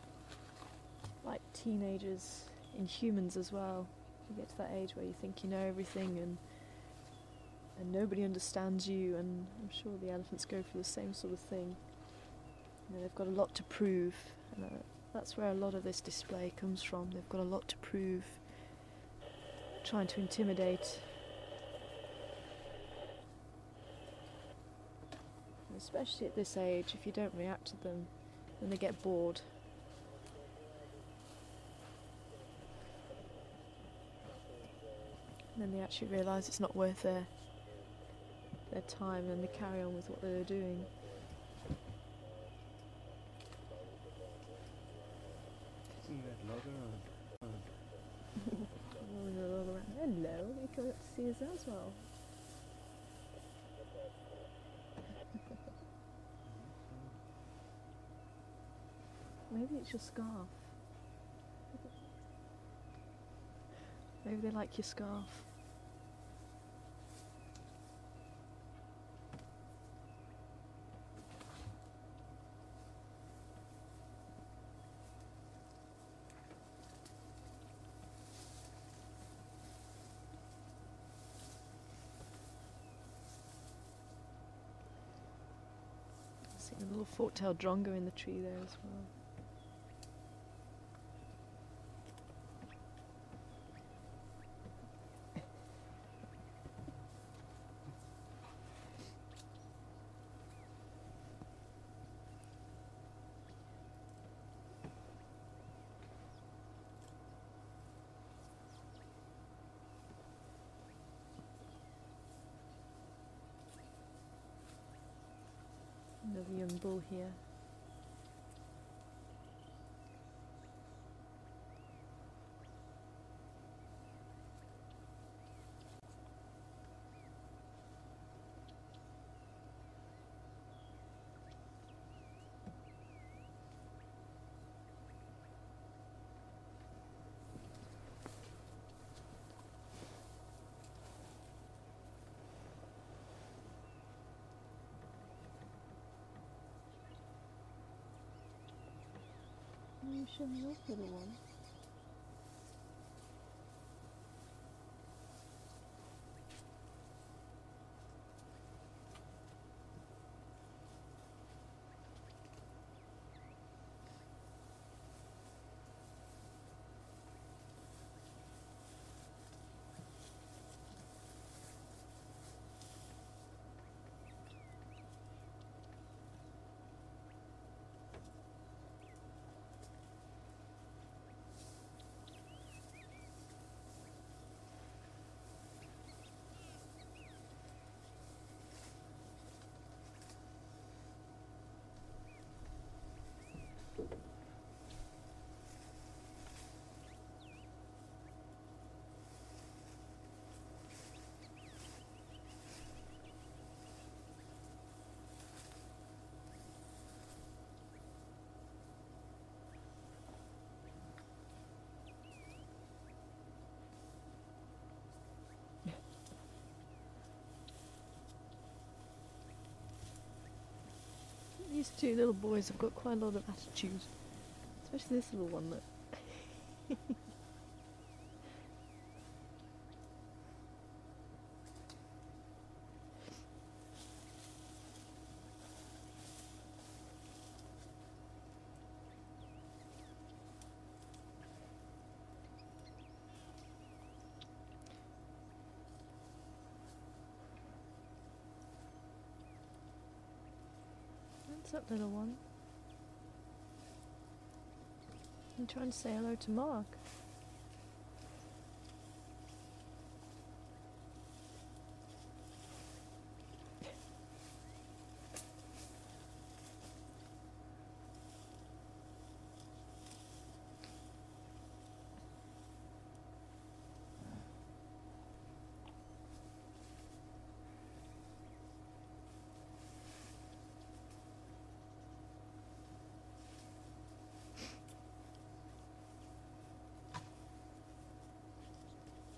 like teenagers in humans as well. You get to that age where you think you know everything and nobody understands you, and I'm sure the elephants go through the same sort of thing. You know, they've got a lot to prove, and that's where a lot of this display comes from. They've got a lot to prove, trying to intimidate. Especially at this age, if you don't react to them, then they get bored. And then they actually realise it's not worth their time, and they carry on with what they're doing. Hello, they come up to see us as well. Maybe it's your scarf. Maybe they like your scarf. See a little fork-tailed drongo in the tree there as well. Another young bull here. You show me your little one. These two little boys have got quite a lot of attitude. Especially this little one, look. What's up, little one? I'm trying to say hello to Mark.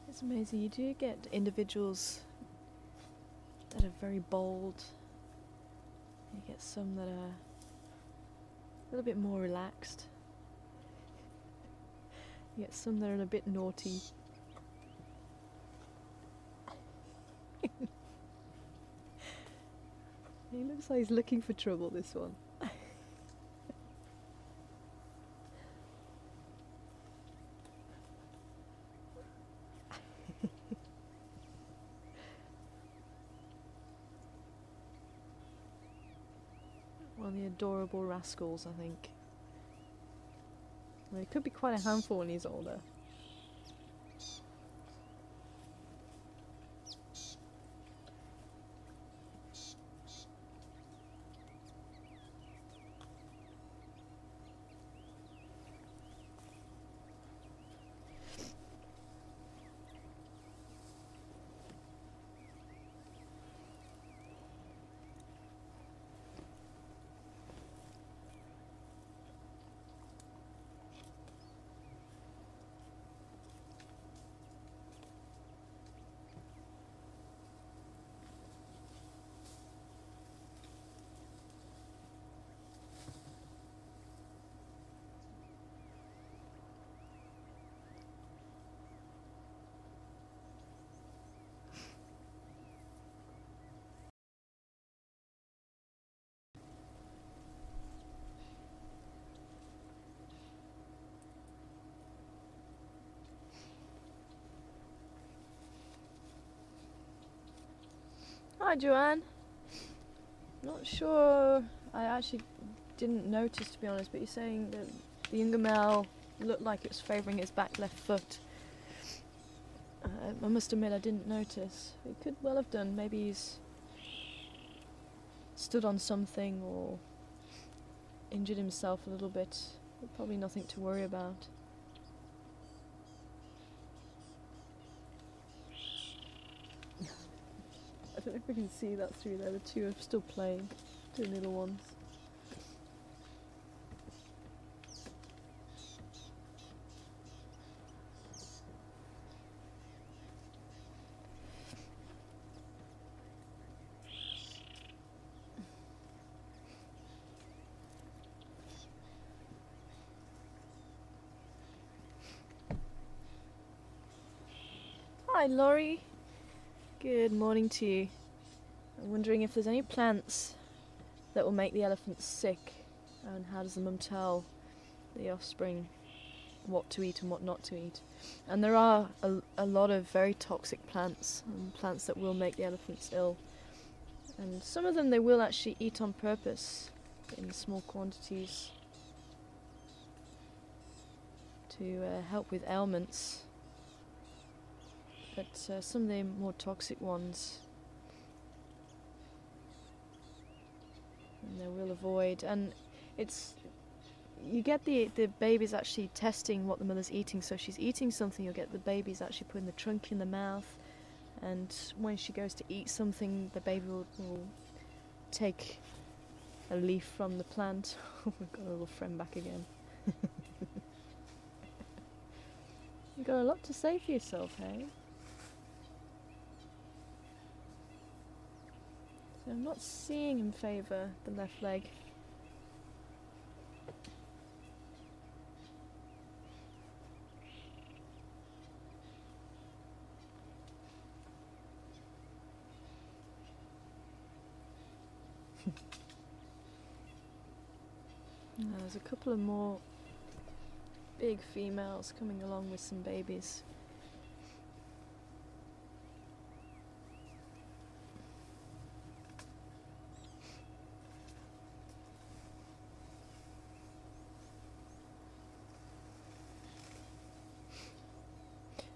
It's amazing, you do get individuals that are very bold. You get some that are a little bit more relaxed. You get some that are a bit naughty. He looks like he's looking for trouble, this one. One of the adorable rascals, I think. Well, he could be quite a handful when he's older. Hi, Joanne. Not sure. I actually didn't notice, to be honest, but you're saying that the younger male looked like it was favouring its back left foot. I must admit I didn't notice. It could well have done. Maybe he's stood on something or injured himself a little bit. Probably nothing to worry about. I don't know if we can see that through there. The two are still playing. Two little ones. Hi, Laurie. Good morning to you. I'm wondering if there's any plants that will make the elephants sick, and how does the mum tell the offspring what to eat and what not to eat. And there are a lot of very toxic plants, plants that will make the elephants ill. And some of them they will actually eat on purpose in small quantities to help with ailments. But some of the more toxic ones they will avoid. And you get the babies actually testing what the mother's eating. So if she's eating something, you'll get the babies actually putting the trunk in the mouth, and when she goes to eat something, the baby will take a leaf from the plant. Oh, we've got a little friend back again. You've got a lot to say for yourself, hey? So I'm not seeing him favour the left leg. There's a couple of more big females coming along with some babies.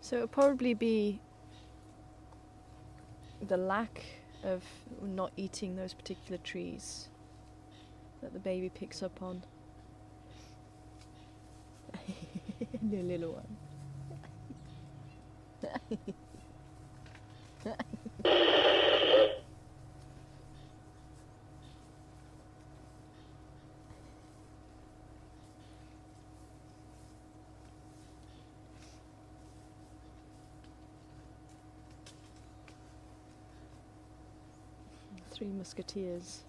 So it'll probably be the lack of not eating those particular trees that the baby picks up on. The little one. Three musketeers.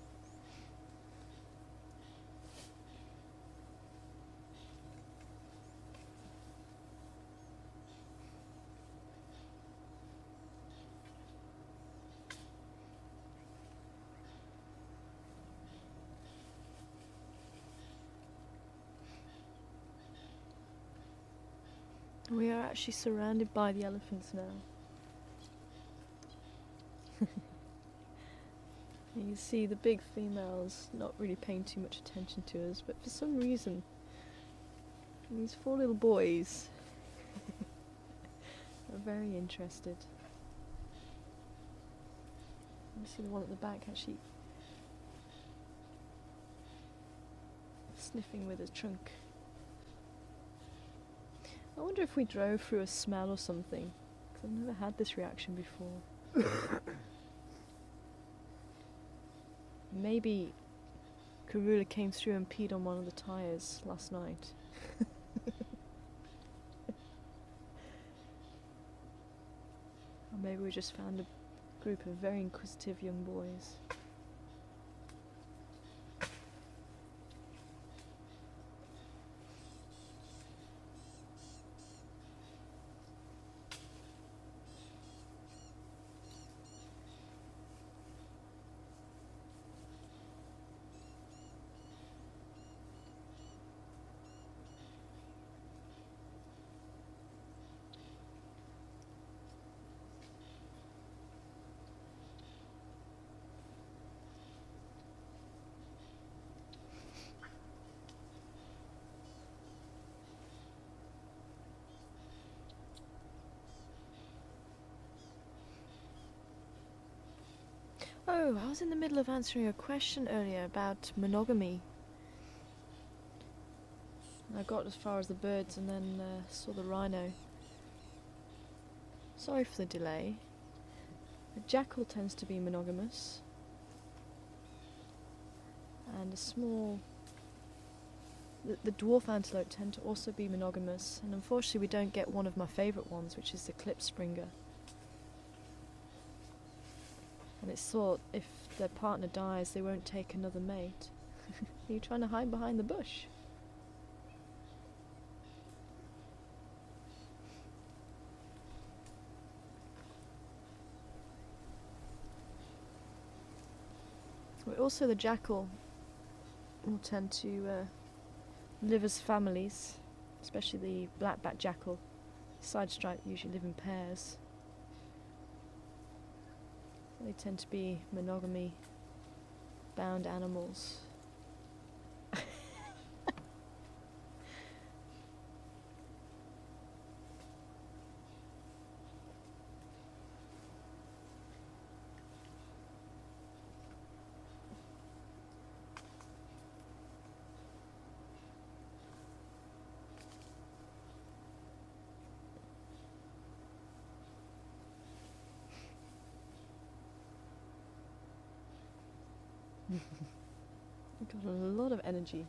We are actually surrounded by the elephants now. You can see the big females not really paying too much attention to us, but for some reason, these four little boys are very interested. You see the one at the back actually sniffing with his trunk. I wonder if we drove through a smell or something, because I've never had this reaction before. Maybe Karula came through and peed on one of the tyres last night. Or maybe we just found a group of very inquisitive young boys. Oh, I was in the middle of answering a question earlier about monogamy. I got as far as the birds and then saw the rhino. Sorry for the delay. A jackal tends to be monogamous. And a small... The dwarf antelope tend to also be monogamous. And unfortunately we don't get one of my favourite ones, which is the klipspringer. And it's thought if their partner dies, they won't take another mate. Are you trying to hide behind the bush? But also the jackal will tend to live as families, especially the black-backed jackal. Sidestripe usually live in pairs. They tend to be monogamy-bound animals. I've got a lot of energy.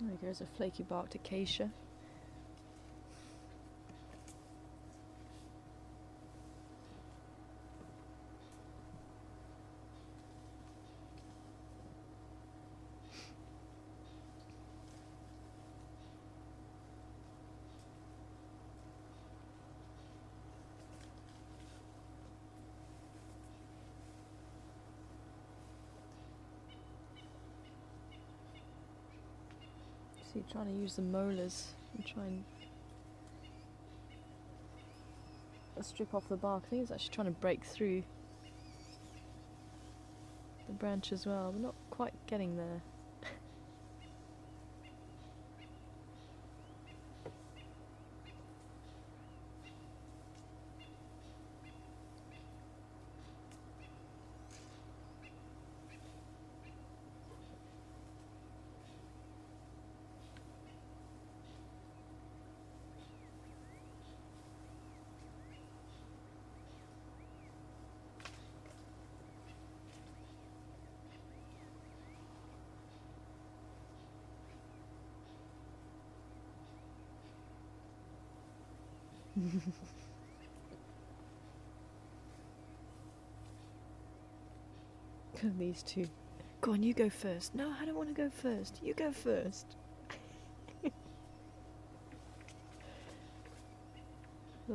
There goes a flaky barked acacia. See, trying to use the molars and try and strip off the bark. I think it's actually trying to break through the branch as well, but not quite getting there. These two. Go on, you go first. No, I don't want to go first. You go first. The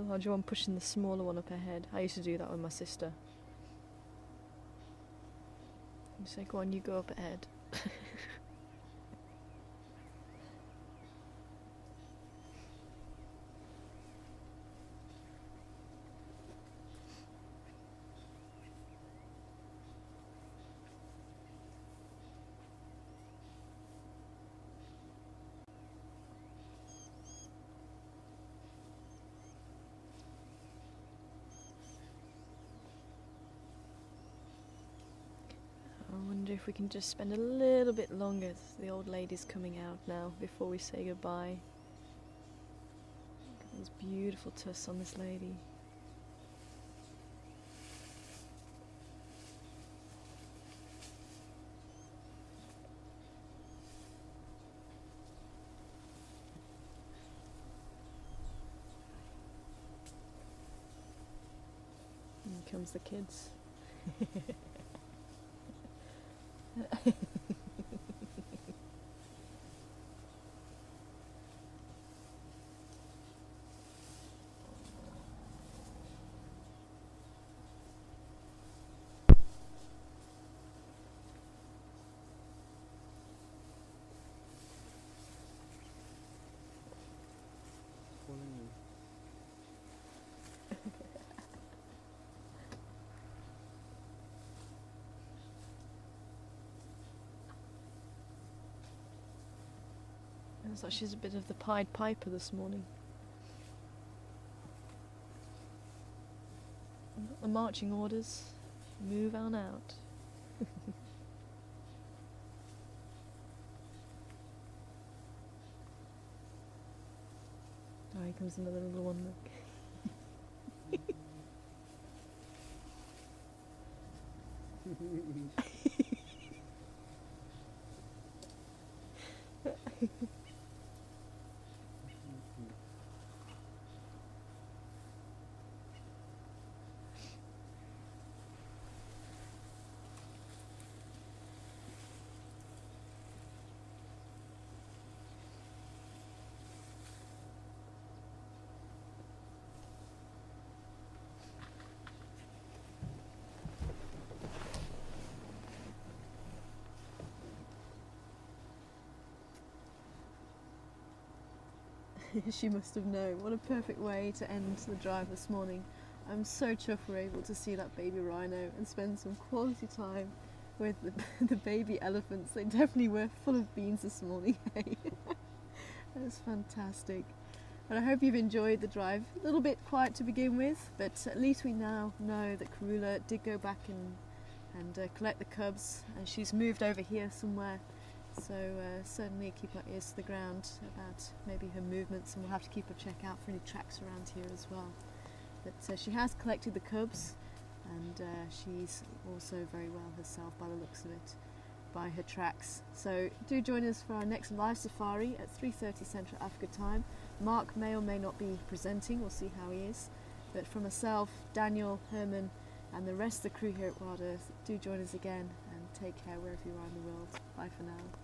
larger one pushing the smaller one up ahead. I used to do that with my sister. You say, go on, you go up ahead. I wonder if we can just spend a little bit longer. The old lady's coming out now before we say goodbye. Look at those beautiful tusks on this lady. comes the kids. Calling you. It looks like she's a bit of the Pied Piper this morning. I've got the marching orders. Move on out. Oh, here comes another little one. Look. She must have known. What a perfect way to end the drive this morning. I'm so chuffed we're able to see that baby rhino and spend some quality time with the baby elephants. They definitely were full of beans this morning. Hey? That was fantastic. And I hope you've enjoyed the drive. A little bit quiet to begin with, but at least we now know that Karula did go back and collect the cubs, and she's moved over here somewhere. So certainly keep our ears to the ground about maybe her movements, and we'll have to keep a check out for any tracks around here as well. But she has collected the cubs, and she's also very well herself by the looks of it, by her tracks. So do join us for our next live safari at 3:30 Central Africa time. Mark may or may not be presenting, we'll see how he is. But from myself, Daniel, Herman and the rest of the crew here at Wild Earth, do join us again, and take care wherever you are in the world. Bye for now.